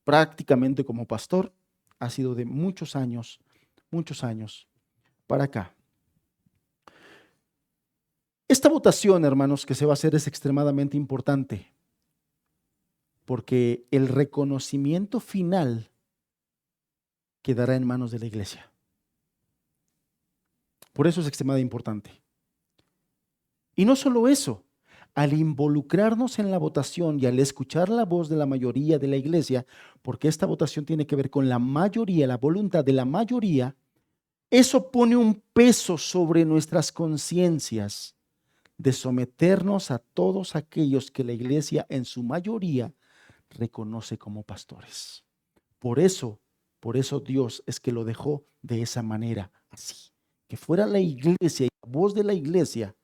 prácticamente como pastor, ha sido de muchos años para acá. Esta votación, hermanos, que se va a hacer es extremadamente importante, porque el reconocimiento final quedará en manos de la iglesia. Por eso es extremadamente importante. Y no solo eso, al involucrarnos en la votación y al escuchar la voz de la mayoría de la iglesia, porque esta votación tiene que ver con la mayoría, la voluntad de la mayoría, eso pone un peso sobre nuestras conciencias de someternos a todos aquellos que la iglesia en su mayoría reconoce como pastores. Por eso Dios es que lo dejó de esa manera, así, que fuera la iglesia y la voz de la iglesia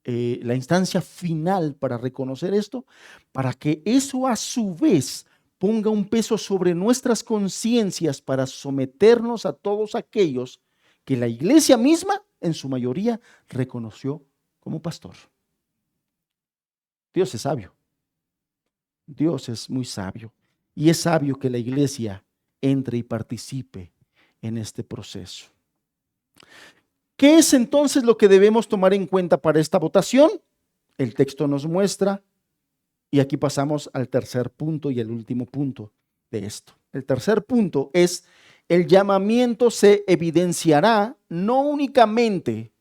la instancia final para reconocer esto, para que eso a su vez ponga un peso sobre nuestras conciencias para someternos a todos aquellos que la iglesia misma, en su mayoría, reconoció como pastor. Dios es sabio. Dios es muy sabio. Y es sabio que la iglesia entre y participe en este proceso. ¿Qué es entonces lo que debemos tomar en cuenta para esta votación? El texto nos muestra, y aquí pasamos al tercer punto y el último punto de esto. El tercer punto es: el llamamiento se evidenciará no únicamente,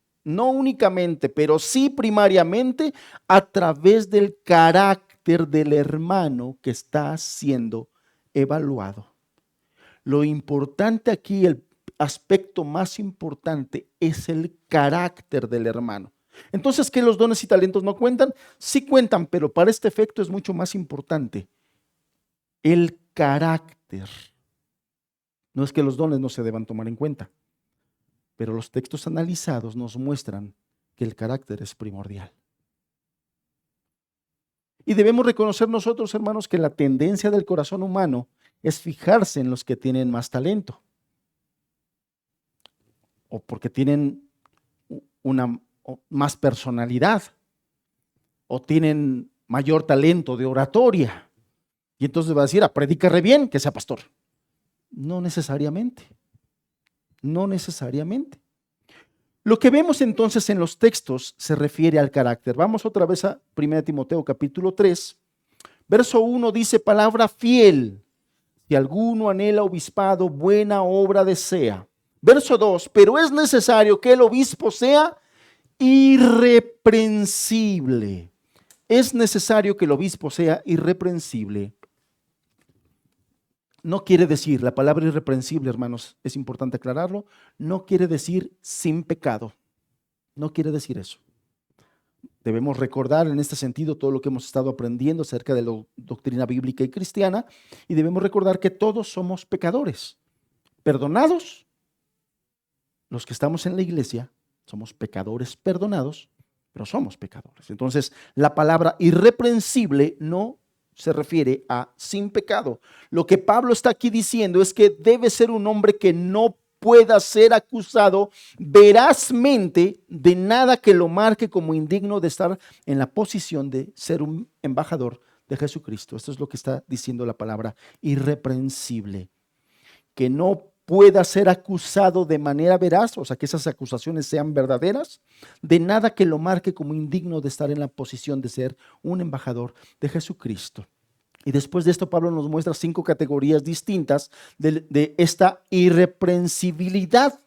pero sí primariamente a través del carácter del hermano que está siendo evaluado. Lo importante aquí, el aspecto más importante, es el carácter del hermano. Entonces, ¿qué los dones y talentos no cuentan? Sí cuentan, pero para este efecto es mucho más importante el carácter. No es que los dones no se deban tomar en cuenta, pero los textos analizados nos muestran que el carácter es primordial. Y debemos reconocer nosotros, hermanos, que la tendencia del corazón humano es fijarse en los que tienen más talento, o porque tienen más personalidad, o tienen mayor talento de oratoria. Y entonces va a decir: predica re bien, que sea pastor. No necesariamente. No necesariamente. Lo que vemos entonces en los textos se refiere al carácter. Vamos otra vez a 1 Timoteo capítulo 3. Verso 1 dice: palabra fiel. Si alguno anhela obispado, buena obra desea. Verso 2, pero es necesario que el obispo sea irreprensible. Es necesario que el obispo sea irreprensible. No quiere decir, la palabra irreprensible, hermanos, es importante aclararlo, no quiere decir sin pecado. No quiere decir eso. Debemos recordar en este sentido todo lo que hemos estado aprendiendo acerca de la doctrina bíblica y cristiana, y debemos recordar que todos somos pecadores, perdonados. Los que estamos en la iglesia somos pecadores perdonados, pero somos pecadores. Entonces, la palabra irreprensible no se refiere a sin pecado. Lo que Pablo está aquí diciendo es que debe ser un hombre que no pueda ser acusado verazmente de nada que lo marque como indigno de estar en la posición de ser un embajador de Jesucristo. Esto es lo que está diciendo la palabra irreprensible. Que no pueda ser acusado de manera veraz, o sea, que esas acusaciones sean verdaderas, de nada que lo marque como indigno de estar en la posición de ser un embajador de Jesucristo. Y después de esto, Pablo nos muestra 5 categorías distintas de esta irreprensibilidad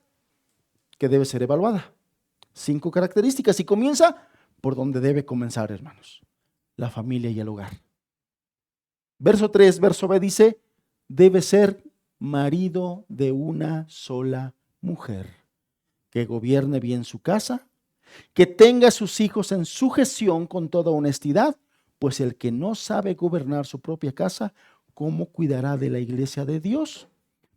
que debe ser evaluada. 5 características, y comienza por donde debe comenzar, hermanos: la familia y el hogar. Verso 3, verso B dice: debe ser marido de una sola mujer, que gobierne bien su casa, que tenga a sus hijos en sujeción con toda honestidad, pues el que no sabe gobernar su propia casa, ¿cómo cuidará de la iglesia de Dios?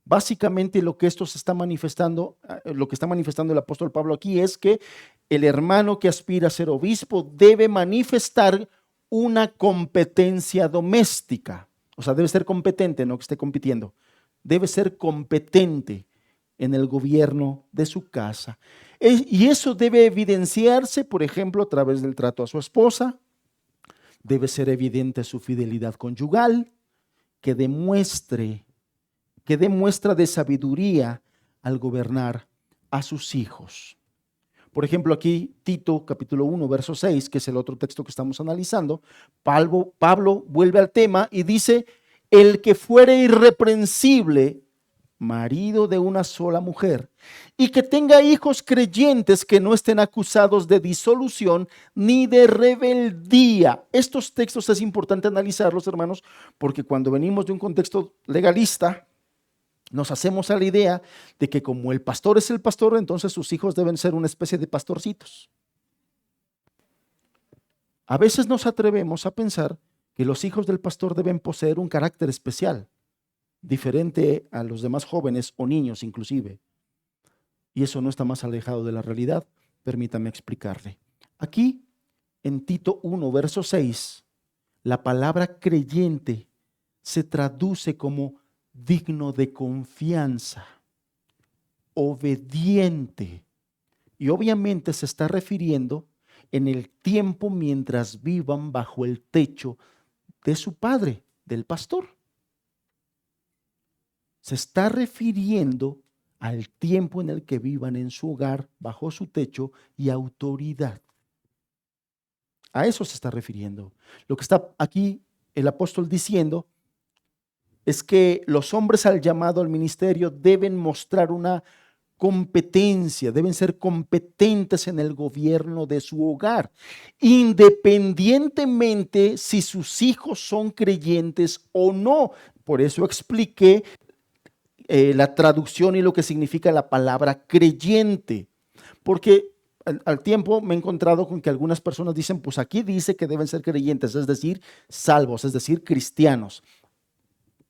Básicamente lo que esto se está manifestando, lo que está manifestando el apóstol Pablo aquí es que el hermano que aspira a ser obispo debe manifestar una competencia doméstica. O sea, debe ser competente, no que esté compitiendo. Debe ser competente en el gobierno de su casa. Y eso debe evidenciarse, por ejemplo, a través del trato a su esposa. Debe ser evidente su fidelidad conyugal, que dé muestra de sabiduría al gobernar a sus hijos. Por ejemplo, aquí Tito capítulo 1, verso 6, que es el otro texto que estamos analizando, Pablo vuelve al tema y dice: el que fuere irreprensible, marido de una sola mujer, y que tenga hijos creyentes que no estén acusados de disolución ni de rebeldía. Estos textos es importante analizarlos, hermanos, porque cuando venimos de un contexto legalista, nos hacemos a la idea de que como el pastor es el pastor, entonces sus hijos deben ser una especie de pastorcitos. A veces nos atrevemos a pensar que los hijos del pastor deben poseer un carácter especial, diferente a los demás jóvenes o niños inclusive. Y eso no está más alejado de la realidad. Permítame explicarle. Aquí, en Tito 1, verso 6, la palabra creyente se traduce como digno de confianza, obediente. Y obviamente se está refiriendo en el tiempo mientras vivan bajo el techo de su padre, del pastor. Se está refiriendo al tiempo en el que vivan en su hogar, bajo su techo y autoridad. A eso se está refiriendo. Lo que está aquí el apóstol diciendo es que los hombres al llamado al ministerio deben mostrar una competencia, deben ser competentes en el gobierno de su hogar, independientemente si sus hijos son creyentes o no. Por eso expliqué la traducción y lo que significa la palabra creyente, porque al tiempo me he encontrado con que algunas personas dicen, pues aquí dice que deben ser creyentes, es decir, salvos, es decir, cristianos.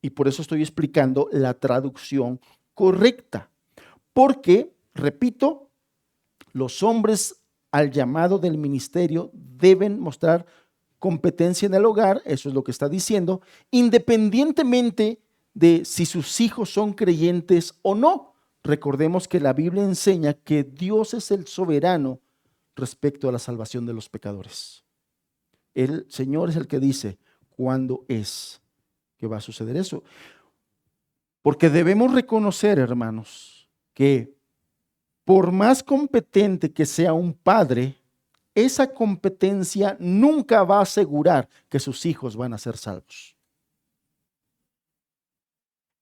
Y por eso estoy explicando la traducción correcta. Porque, repito, los hombres al llamado del ministerio deben mostrar competencia en el hogar, eso es lo que está diciendo, independientemente de si sus hijos son creyentes o no. Recordemos que la Biblia enseña que Dios es el soberano respecto a la salvación de los pecadores. El Señor es el que dice cuándo es que va a suceder eso. Porque debemos reconocer, hermanos, que por más competente que sea un padre, esa competencia nunca va a asegurar que sus hijos van a ser salvos.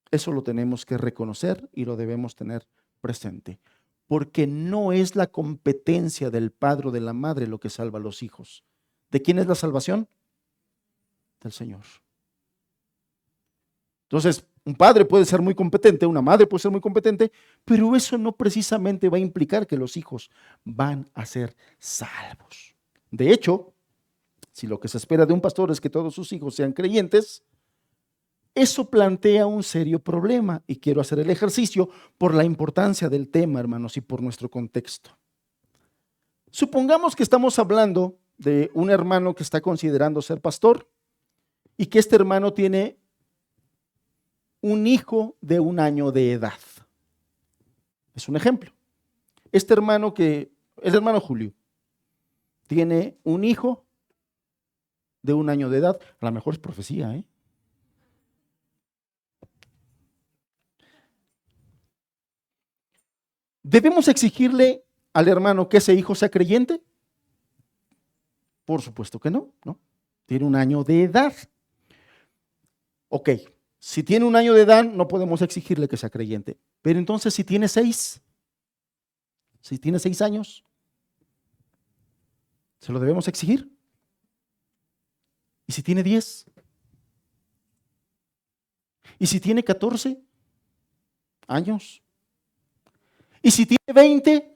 Eso lo tenemos que reconocer y lo debemos tener presente. Porque no es la competencia del padre o de la madre lo que salva a los hijos. ¿De quién es la salvación? Del Señor. Entonces, un padre puede ser muy competente, una madre puede ser muy competente, pero eso no precisamente va a implicar que los hijos van a ser salvos. De hecho, si lo que se espera de un pastor es que todos sus hijos sean creyentes, eso plantea un serio problema y quiero hacer el ejercicio por la importancia del tema, hermanos, y por nuestro contexto. Supongamos que estamos hablando de un hermano que está considerando ser pastor y que este hermano tiene un hijo de 1 año de edad. Es un ejemplo. Este hermano el hermano Julio, tiene un hijo de 1 año de edad. A lo mejor es profecía, ¿eh? ¿Debemos exigirle al hermano que ese hijo sea creyente? Por supuesto que no, ¿no? Tiene 1 año de edad. Ok, si tiene 1 año de edad, no podemos exigirle que sea creyente. Pero entonces, si tiene 6 años, ¿se lo debemos exigir? ¿Y si tiene 10? ¿Y si tiene 14 años? ¿Y si tiene 20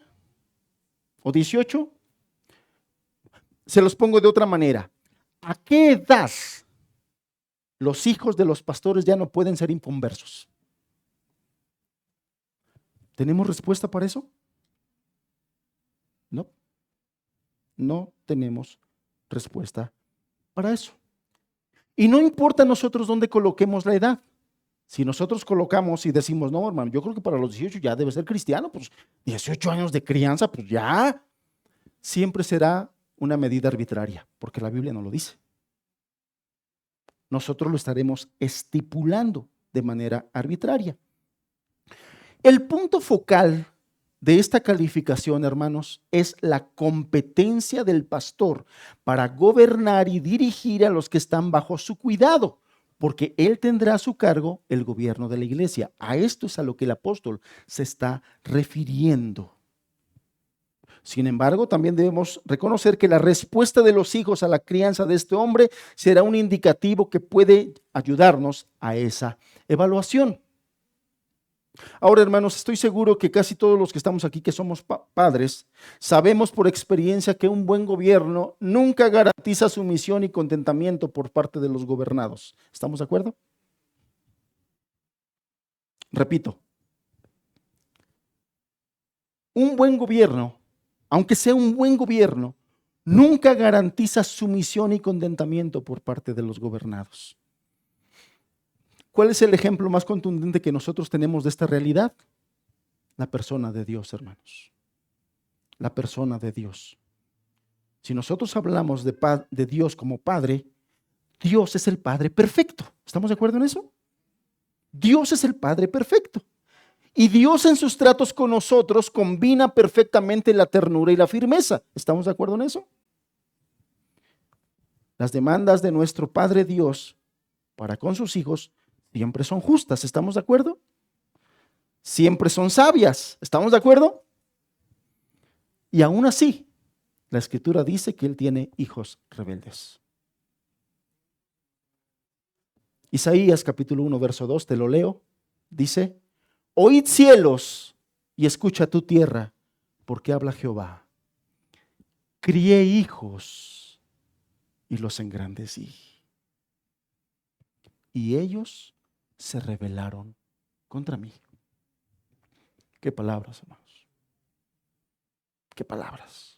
o 18? Se los pongo de otra manera. ¿A qué edad los hijos de los pastores ya no pueden ser inconversos? ¿Tenemos respuesta para eso? No, no tenemos respuesta para eso. Y no importa nosotros dónde coloquemos la edad. Si nosotros colocamos y decimos, no, hermano, yo creo que para los 18 ya debe ser cristiano, pues 18 años de crianza, pues ya, siempre será una medida arbitraria, porque la Biblia no lo dice. Nosotros lo estaremos estipulando de manera arbitraria. El punto focal de esta calificación, hermanos, es la competencia del pastor para gobernar y dirigir a los que están bajo su cuidado, porque él tendrá a su cargo el gobierno de la iglesia. A esto es a lo que el apóstol se está refiriendo. Sin embargo, también debemos reconocer que la respuesta de los hijos a la crianza de este hombre será un indicativo que puede ayudarnos a esa evaluación. Ahora, hermanos, estoy seguro que casi todos los que estamos aquí, que somos padres, sabemos por experiencia que un buen gobierno nunca garantiza sumisión y contentamiento por parte de los gobernados. ¿Estamos de acuerdo? Repito, un buen gobierno, aunque sea un buen gobierno, nunca garantiza sumisión y contentamiento por parte de los gobernados. ¿Cuál es el ejemplo más contundente que nosotros tenemos de esta realidad? La persona de Dios, hermanos. La persona de Dios. Si nosotros hablamos de Dios como Padre, Dios es el Padre perfecto. ¿Estamos de acuerdo en eso? Dios es el Padre perfecto. Y Dios en sus tratos con nosotros combina perfectamente la ternura y la firmeza. ¿Estamos de acuerdo en eso? Las demandas de nuestro Padre Dios para con sus hijos siempre son justas. ¿Estamos de acuerdo? Siempre son sabias. ¿Estamos de acuerdo? Y aún así, la Escritura dice que Él tiene hijos rebeldes. Isaías capítulo 1, verso 2, te lo leo. Dice: oíd cielos y escucha tu tierra, porque habla Jehová. Crié hijos y los engrandecí, y ellos se rebelaron contra mí. Qué palabras, hermanos. Qué palabras.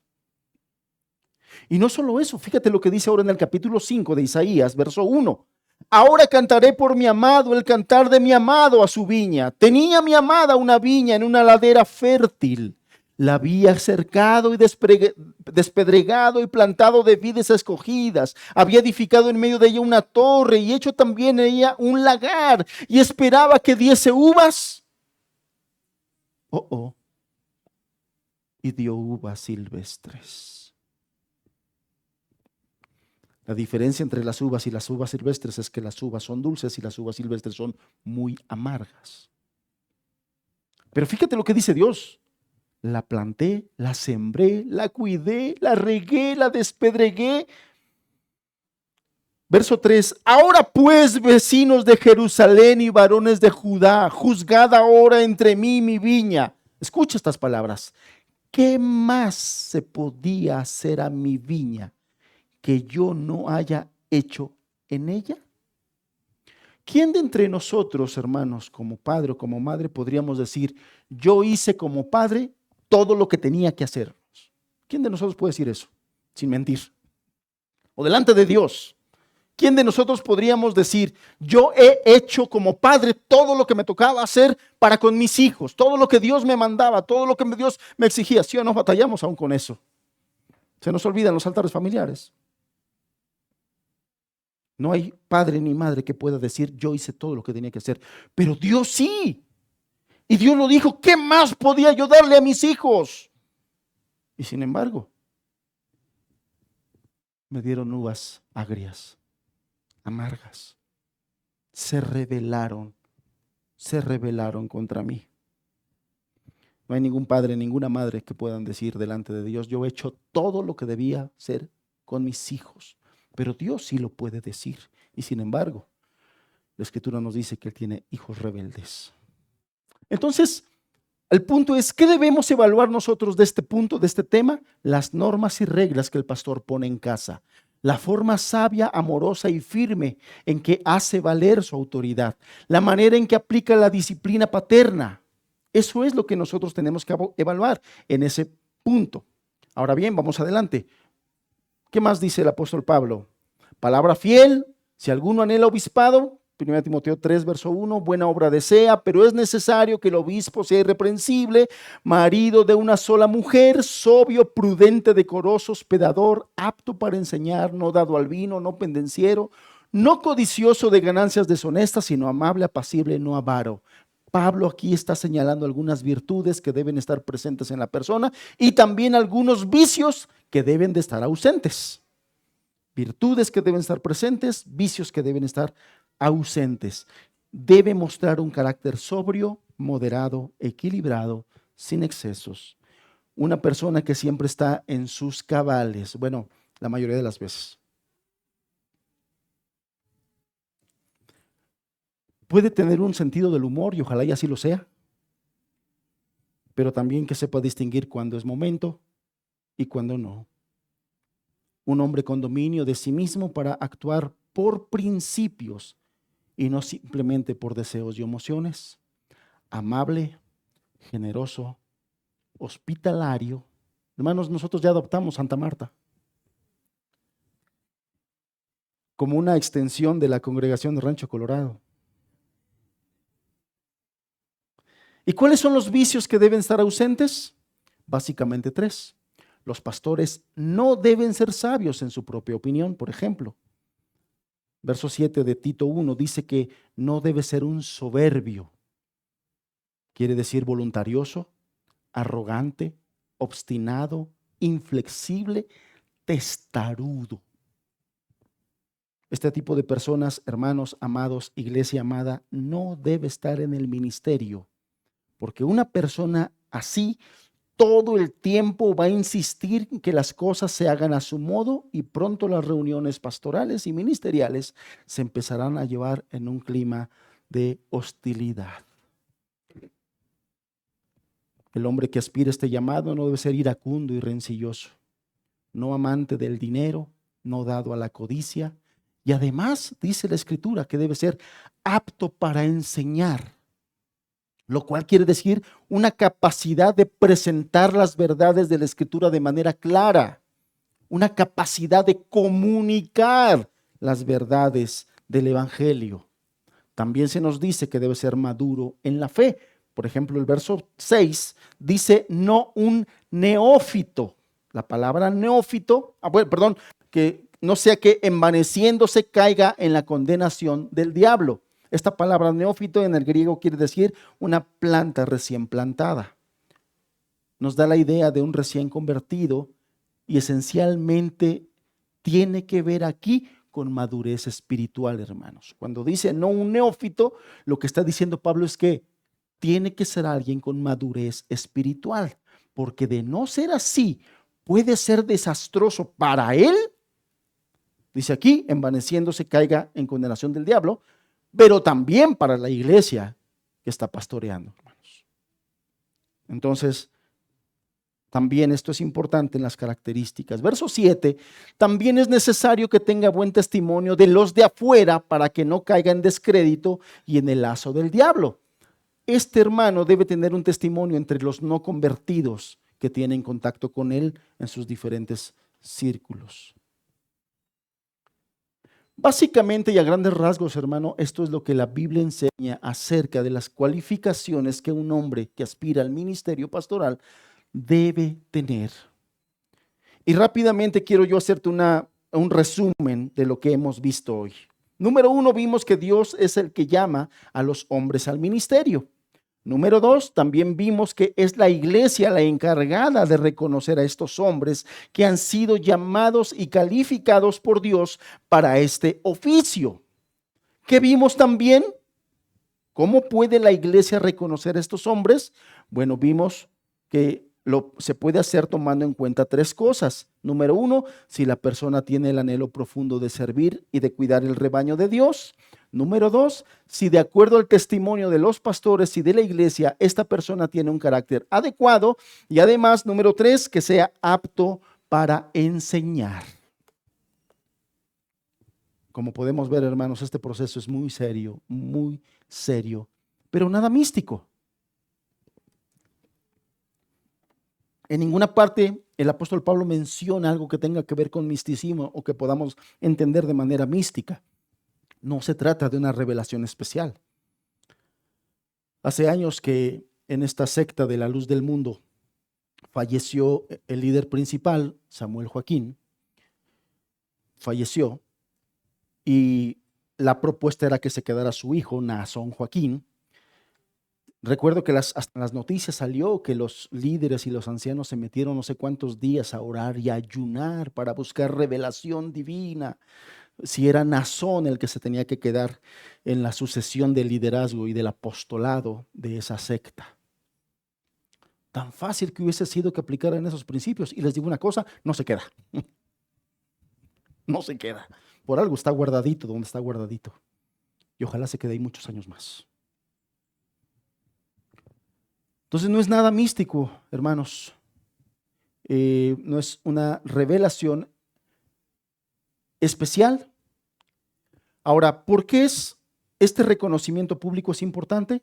Y no solo eso, fíjate lo que dice ahora en el capítulo 5 de Isaías, verso 1. Ahora cantaré por mi amado el cantar de mi amado a su viña. Tenía mi amada una viña en una ladera fértil. La había cercado y despedregado y plantado de vides escogidas. Había edificado en medio de ella una torre y hecho también en ella un lagar. Y esperaba que diese uvas. Y dio uvas silvestres. La diferencia entre las uvas y las uvas silvestres es que las uvas son dulces y las uvas silvestres son muy amargas. Pero fíjate lo que dice Dios. La planté, la sembré, la cuidé, la regué, la despedregué. Verso 3. Ahora pues, vecinos de Jerusalén y varones de Judá, juzgad ahora entre mí y mi viña. Escucha estas palabras. ¿Qué más se podía hacer a mi viña que yo no haya hecho en ella? ¿Quién de entre nosotros, hermanos, como padre o como madre, podríamos decir, yo hice como padre todo lo que tenía que hacer? ¿Quién de nosotros puede decir eso sin mentir? O delante de Dios, ¿quién de nosotros podríamos decir, yo he hecho como padre todo lo que me tocaba hacer para con mis hijos, todo lo que Dios me mandaba, todo lo que Dios me exigía? ¿Sí o no batallamos aún con eso? Se nos olvidan los altares familiares. No hay padre ni madre que pueda decir, yo hice todo lo que tenía que hacer, pero Dios sí. Y Dios lo dijo, ¿qué más podía yo darle a mis hijos? Y sin embargo, me dieron uvas agrias, amargas. Se rebelaron contra mí. No hay ningún padre, ninguna madre que puedan decir delante de Dios, yo he hecho todo lo que debía hacer con mis hijos. Pero Dios sí lo puede decir. Y sin embargo, la Escritura nos dice que Él tiene hijos rebeldes. Entonces, el punto es, ¿qué debemos evaluar nosotros de este punto, de este tema? Las normas y reglas que el pastor pone en casa. La forma sabia, amorosa y firme en que hace valer su autoridad. La manera en que aplica la disciplina paterna. Eso es lo que nosotros tenemos que evaluar en ese punto. Ahora bien, vamos adelante. ¿Qué más dice el apóstol Pablo? Palabra fiel, si alguno anhela obispado, 1 Timoteo 3, verso 1, buena obra desea, pero es necesario que el obispo sea irreprensible, marido de una sola mujer, sobrio, prudente, decoroso, hospedador, apto para enseñar, no dado al vino, no pendenciero, no codicioso de ganancias deshonestas, sino amable, apacible, no avaro. Pablo aquí está señalando algunas virtudes que deben estar presentes en la persona y también algunos vicios que deben de estar ausentes. Virtudes que deben estar presentes, vicios que deben estar ausentes. Debe mostrar un carácter sobrio, moderado, equilibrado, sin excesos. Una persona que siempre está en sus cabales, bueno, la mayoría de las veces. Puede tener un sentido del humor y ojalá y así lo sea, pero también que sepa distinguir cuándo es momento y cuándo no. Un hombre con dominio de sí mismo para actuar por principios y no simplemente por deseos y emociones. Amable, generoso, hospitalario. Hermanos, nosotros ya adoptamos Santa Marta como una extensión de la congregación de Rancho Colorado. ¿Y cuáles son los vicios que deben estar ausentes? Básicamente 3. Los pastores no deben ser sabios en su propia opinión, por ejemplo. Verso 7 de Tito 1 dice que no debe ser un soberbio. Quiere decir voluntarioso, arrogante, obstinado, inflexible, testarudo. Este tipo de personas, hermanos amados, iglesia amada, no debe estar en el ministerio, porque una persona así todo el tiempo va a insistir en que las cosas se hagan a su modo y pronto las reuniones pastorales y ministeriales se empezarán a llevar en un clima de hostilidad. El hombre que aspira a este llamado no debe ser iracundo y rencilloso, no amante del dinero, no dado a la codicia, y además dice la Escritura que debe ser apto para enseñar, lo cual quiere decir una capacidad de presentar las verdades de la Escritura de manera clara, una capacidad de comunicar las verdades del Evangelio. También se nos dice que debe ser maduro en la fe. Por ejemplo, el verso 6 dice no un neófito. La palabra neófito, que no sea que envaneciéndose caiga en la condenación del diablo. Esta palabra neófito en el griego quiere decir una planta recién plantada. Nos da la idea de un recién convertido y esencialmente tiene que ver aquí con madurez espiritual, hermanos. Cuando dice no un neófito, lo que está diciendo Pablo es que tiene que ser alguien con madurez espiritual, porque de no ser así, puede ser desastroso para él. Dice aquí, envaneciéndose caiga en condenación del diablo, pero también para la iglesia que está pastoreando, hermanos. Entonces, también esto es importante en las características. Verso 7, también es necesario que tenga buen testimonio de los de afuera para que no caiga en descrédito y en el lazo del diablo. Este hermano debe tener un testimonio entre los no convertidos que tienen contacto con él en sus diferentes círculos. Básicamente y a grandes rasgos, hermano, esto es lo que la Biblia enseña acerca de las cualificaciones que un hombre que aspira al ministerio pastoral debe tener. Y rápidamente quiero yo hacerte un resumen de lo que hemos visto hoy. Número 1, vimos que Dios es el que llama a los hombres al ministerio. Número 2, también vimos que es la iglesia la encargada de reconocer a estos hombres que han sido llamados y calificados por Dios para este oficio. ¿Qué vimos también? ¿Cómo puede la iglesia reconocer a estos hombres? Bueno, vimos que se puede hacer tomando en cuenta 3 cosas. Número 1, si la persona tiene el anhelo profundo de servir y de cuidar el rebaño de Dios. Número 2, si de acuerdo al testimonio de los pastores y de la iglesia, esta persona tiene un carácter adecuado. Y además, número 3, que sea apto para enseñar. Como podemos ver, hermanos, este proceso es muy serio, pero nada místico. En ninguna parte el apóstol Pablo menciona algo que tenga que ver con misticismo o que podamos entender de manera mística. No se trata de una revelación especial. Hace años que en esta secta de la luz del mundo falleció el líder principal, Samuel Joaquín, falleció, y la propuesta era que se quedara su hijo, Naasón Joaquín. Recuerdo que hasta en las noticias salió que los líderes y los ancianos se metieron no sé cuántos días a orar y a ayunar para buscar revelación divina, si era Naasón el que se tenía que quedar en la sucesión del liderazgo y del apostolado de esa secta. Tan fácil que hubiese sido que aplicaran esos principios. Y les digo una cosa, no se queda. No se queda. Por algo está guardadito donde está guardadito. Y ojalá se quede ahí muchos años más. Entonces no es nada místico, hermanos. No es una revelación especial. Ahora, ¿por qué este reconocimiento público es importante?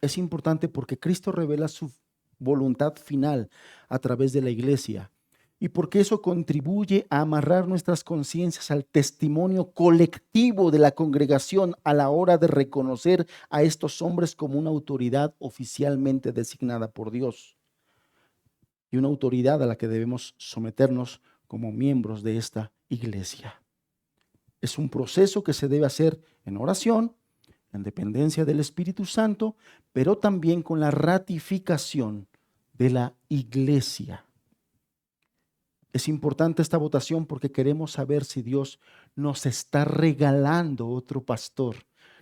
Es importante porque Cristo revela su voluntad final a través de la iglesia, y porque eso contribuye a amarrar nuestras conciencias al testimonio colectivo de la congregación a la hora de reconocer a estos hombres como una autoridad oficialmente designada por Dios y una autoridad a la que debemos someternos como miembros de esta iglesia. Es un proceso que se debe hacer en oración, en dependencia del Espíritu Santo, pero también con la ratificación de la iglesia. Es importante esta votación porque queremos saber si Dios nos está regalando otro pastor,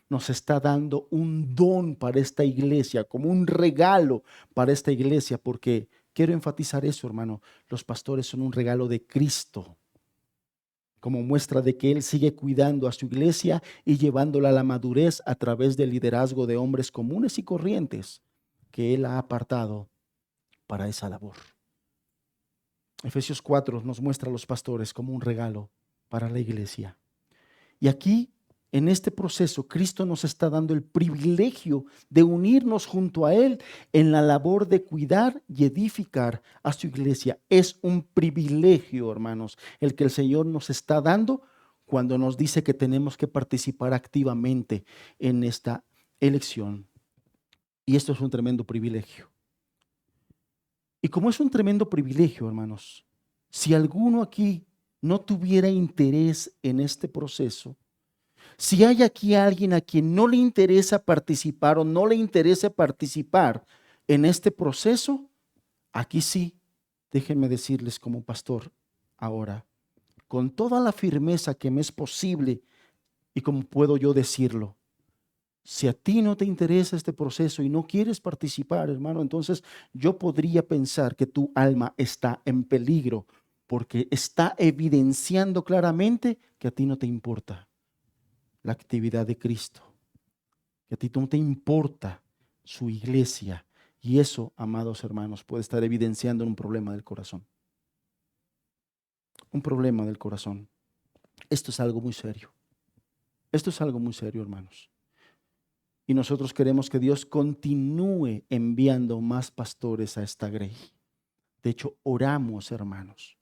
nos está dando un don para esta iglesia, como un regalo para esta iglesia, porque quiero enfatizar eso, hermano, los pastores son un regalo de Cristo, como muestra de que Él sigue cuidando a su iglesia y llevándola a la madurez a través del liderazgo de hombres comunes y corrientes que Él ha apartado para esa labor. Efesios 4 nos muestra a los pastores como un regalo para la iglesia. Y aquí, en este proceso, Cristo nos está dando el privilegio de unirnos junto a Él en la labor de cuidar y edificar a su iglesia. Es un privilegio, hermanos, el que el Señor nos está dando cuando nos dice que tenemos que participar activamente en esta elección. Y esto es un tremendo privilegio. Y como es un tremendo privilegio, hermanos, si alguno aquí no tuviera interés en este proceso, si hay aquí alguien a quien no le interesa participar o no le interesa participar en este proceso, aquí sí, déjenme decirles como pastor ahora, con toda la firmeza que me es posible y como puedo yo decirlo, si a ti no te interesa este proceso y no quieres participar, hermano, entonces yo podría pensar que tu alma está en peligro porque está evidenciando claramente que a ti no te importa la actividad de Cristo, que a ti no te importa su iglesia. Y eso, amados hermanos, puede estar evidenciando un problema del corazón. Un problema del corazón. Esto es algo muy serio. Esto es algo muy serio, hermanos. Y nosotros queremos que Dios continúe enviando más pastores a esta grey. De hecho, oramos, hermanos.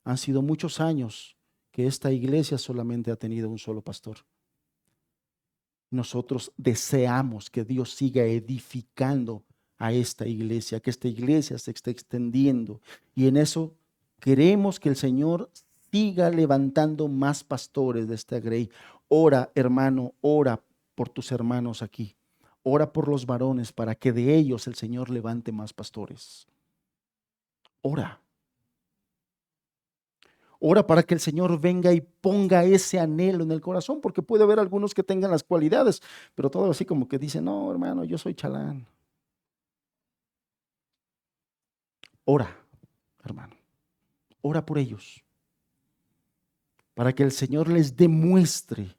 Han sido muchos años que esta iglesia solamente ha tenido un solo pastor. Nosotros deseamos que Dios siga edificando a esta iglesia, que esta iglesia se esté extendiendo. Y en eso queremos que el Señor siga levantando más pastores de esta grey. Ora, hermano, ora por tus hermanos aquí. Ora por los varones para que de ellos el Señor levante más pastores. Ora. Ora para que el Señor venga y ponga ese anhelo en el corazón, porque puede haber algunos que tengan las cualidades, pero todo así como que dicen, no, hermano, yo soy chalán. Ora, hermano. Ora por ellos, para que el Señor les demuestre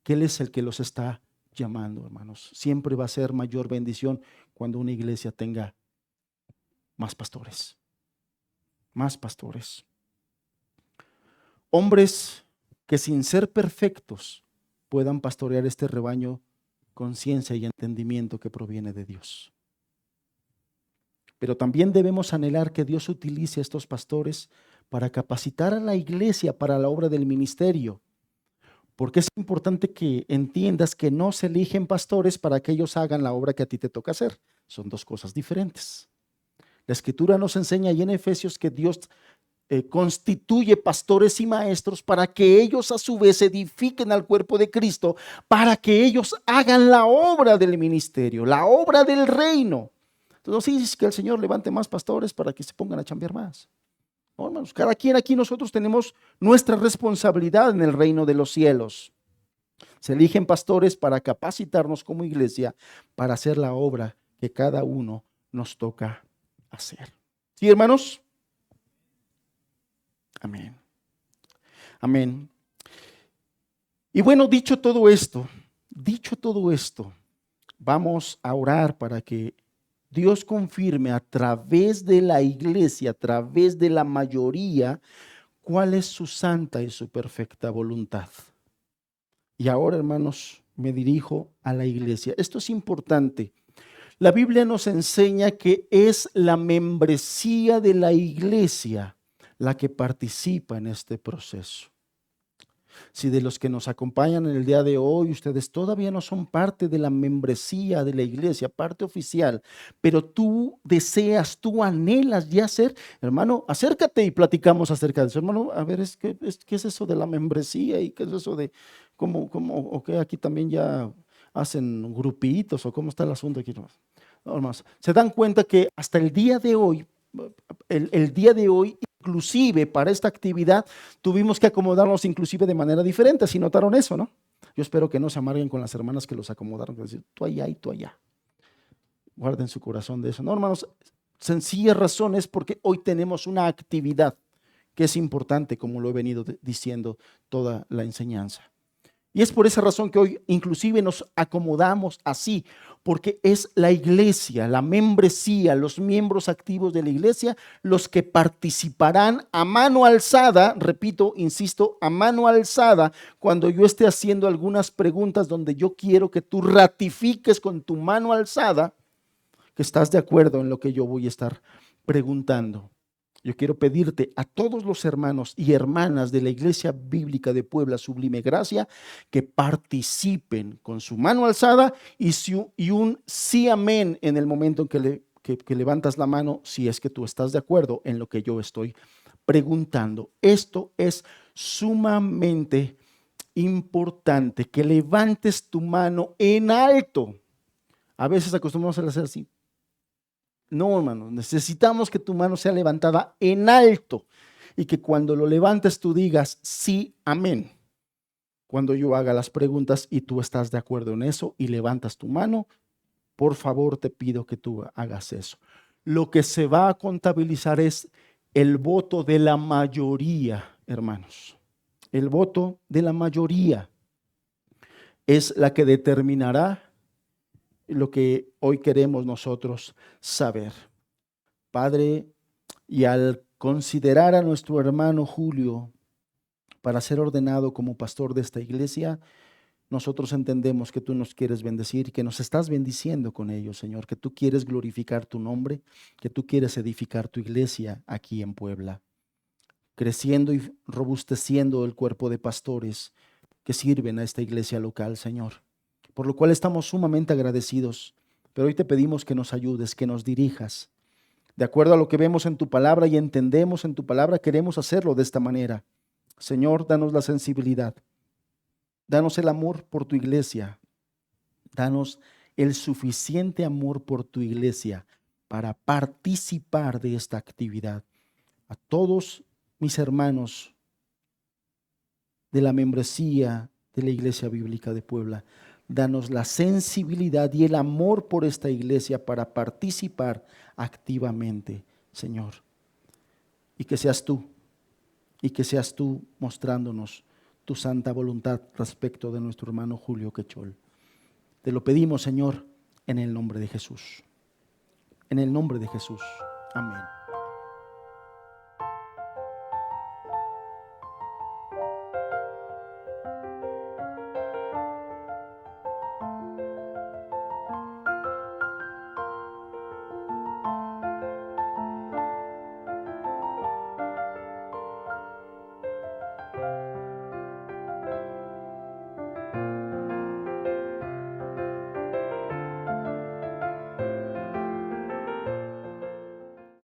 que Él es el que los está llamando, hermanos. Siempre va a ser mayor bendición cuando una iglesia tenga más pastores. Más pastores. Hombres que sin ser perfectos puedan pastorear este rebaño con ciencia y entendimiento que proviene de Dios. Pero también debemos anhelar que Dios utilice a estos pastores para capacitar a la iglesia para la obra del ministerio, Porque es importante que entiendas que no se eligen pastores para que ellos hagan la obra que a ti te toca hacer. Son dos cosas diferentes. La Escritura nos enseña ahí en Efesios que Dios constituye pastores y maestros para que ellos a su vez edifiquen al cuerpo de Cristo, para que ellos hagan la obra del ministerio, la obra del reino. Entonces, sí, es que el Señor levante más pastores para que se pongan a chambear más. No, hermanos, cada quien aquí nosotros tenemos nuestra responsabilidad en el reino de los cielos. Se eligen pastores para capacitarnos como iglesia para hacer la obra que cada uno nos toca hacer. ¿Sí, hermanos? Amén. Amén. Y bueno, dicho todo esto, vamos a orar para que Dios confirme a través de la iglesia, a través de la mayoría, cuál es su santa y su perfecta voluntad. Y ahora, hermanos, me dirijo a la iglesia. Esto es importante. La Biblia nos enseña que es la membresía de la iglesia la que participa en este proceso. Si de los que nos acompañan en el día de hoy, ustedes todavía no son parte de la membresía de la iglesia, parte oficial, pero tú deseas, tú anhelas ya ser, hermano, acércate y platicamos acerca de eso. Hermano, a ver, ¿qué es eso de la membresía? ¿Y qué es eso de o qué aquí también ya hacen grupitos o cómo está el asunto aquí? No, hermanos, se dan cuenta que hasta el día de hoy, el día de hoy, inclusive para esta actividad, tuvimos que acomodarnos inclusive de manera diferente. ¿Sí notaron eso, no? Yo espero que no se amarguen con las hermanas que los acomodaron, es decir, tú allá y tú allá. Guarden su corazón de eso. No, hermanos, sencilla razón es porque hoy tenemos una actividad que es importante, como lo he venido diciendo toda la enseñanza. Y es por esa razón que hoy inclusive nos acomodamos así, porque es la iglesia, la membresía, los miembros activos de la iglesia, los que participarán a mano alzada, repito, insisto, a mano alzada, cuando yo esté haciendo algunas preguntas donde yo quiero que tú ratifiques con tu mano alzada que estás de acuerdo en lo que yo voy a estar preguntando. Yo quiero pedirte a todos los hermanos y hermanas de la Iglesia Bíblica de Puebla Sublime Gracia que participen con su mano alzada y un sí amén en el momento en que levantas la mano, si es que tú estás de acuerdo en lo que yo estoy preguntando. Esto es sumamente importante, que levantes tu mano en alto. A veces acostumbramos a hacer así. No, hermano, necesitamos que tu mano sea levantada en alto y que cuando lo levantes tú digas sí, amén. Cuando yo haga las preguntas y tú estás de acuerdo en eso y levantas tu mano, por favor te pido que tú hagas eso. Lo que se va a contabilizar es el voto de la mayoría, hermanos. El voto de la mayoría es la que determinará lo que hoy queremos nosotros saber. Padre, y al considerar a nuestro hermano Julio para ser ordenado como pastor de esta iglesia, nosotros entendemos que tú nos quieres bendecir, que nos estás bendiciendo con ello, Señor, que tú quieres glorificar tu nombre, que tú quieres edificar tu iglesia aquí en Puebla, creciendo y robusteciendo el cuerpo de pastores que sirven a esta iglesia local, Señor, por lo cual estamos sumamente agradecidos. Pero hoy te pedimos que nos ayudes, que nos dirijas. De acuerdo a lo que vemos en tu palabra y entendemos en tu palabra, queremos hacerlo de esta manera. Señor, danos la sensibilidad. Danos el amor por tu iglesia. Danos el suficiente amor por tu iglesia para participar de esta actividad. A todos mis hermanos de la membresía de la Iglesia Bíblica de Puebla, danos la sensibilidad y el amor por esta iglesia para participar activamente, Señor. Y que seas tú mostrándonos tu santa voluntad respecto de nuestro hermano Julio Quechol. Te lo pedimos, Señor, en el nombre de Jesús. En el nombre de Jesús. Amén.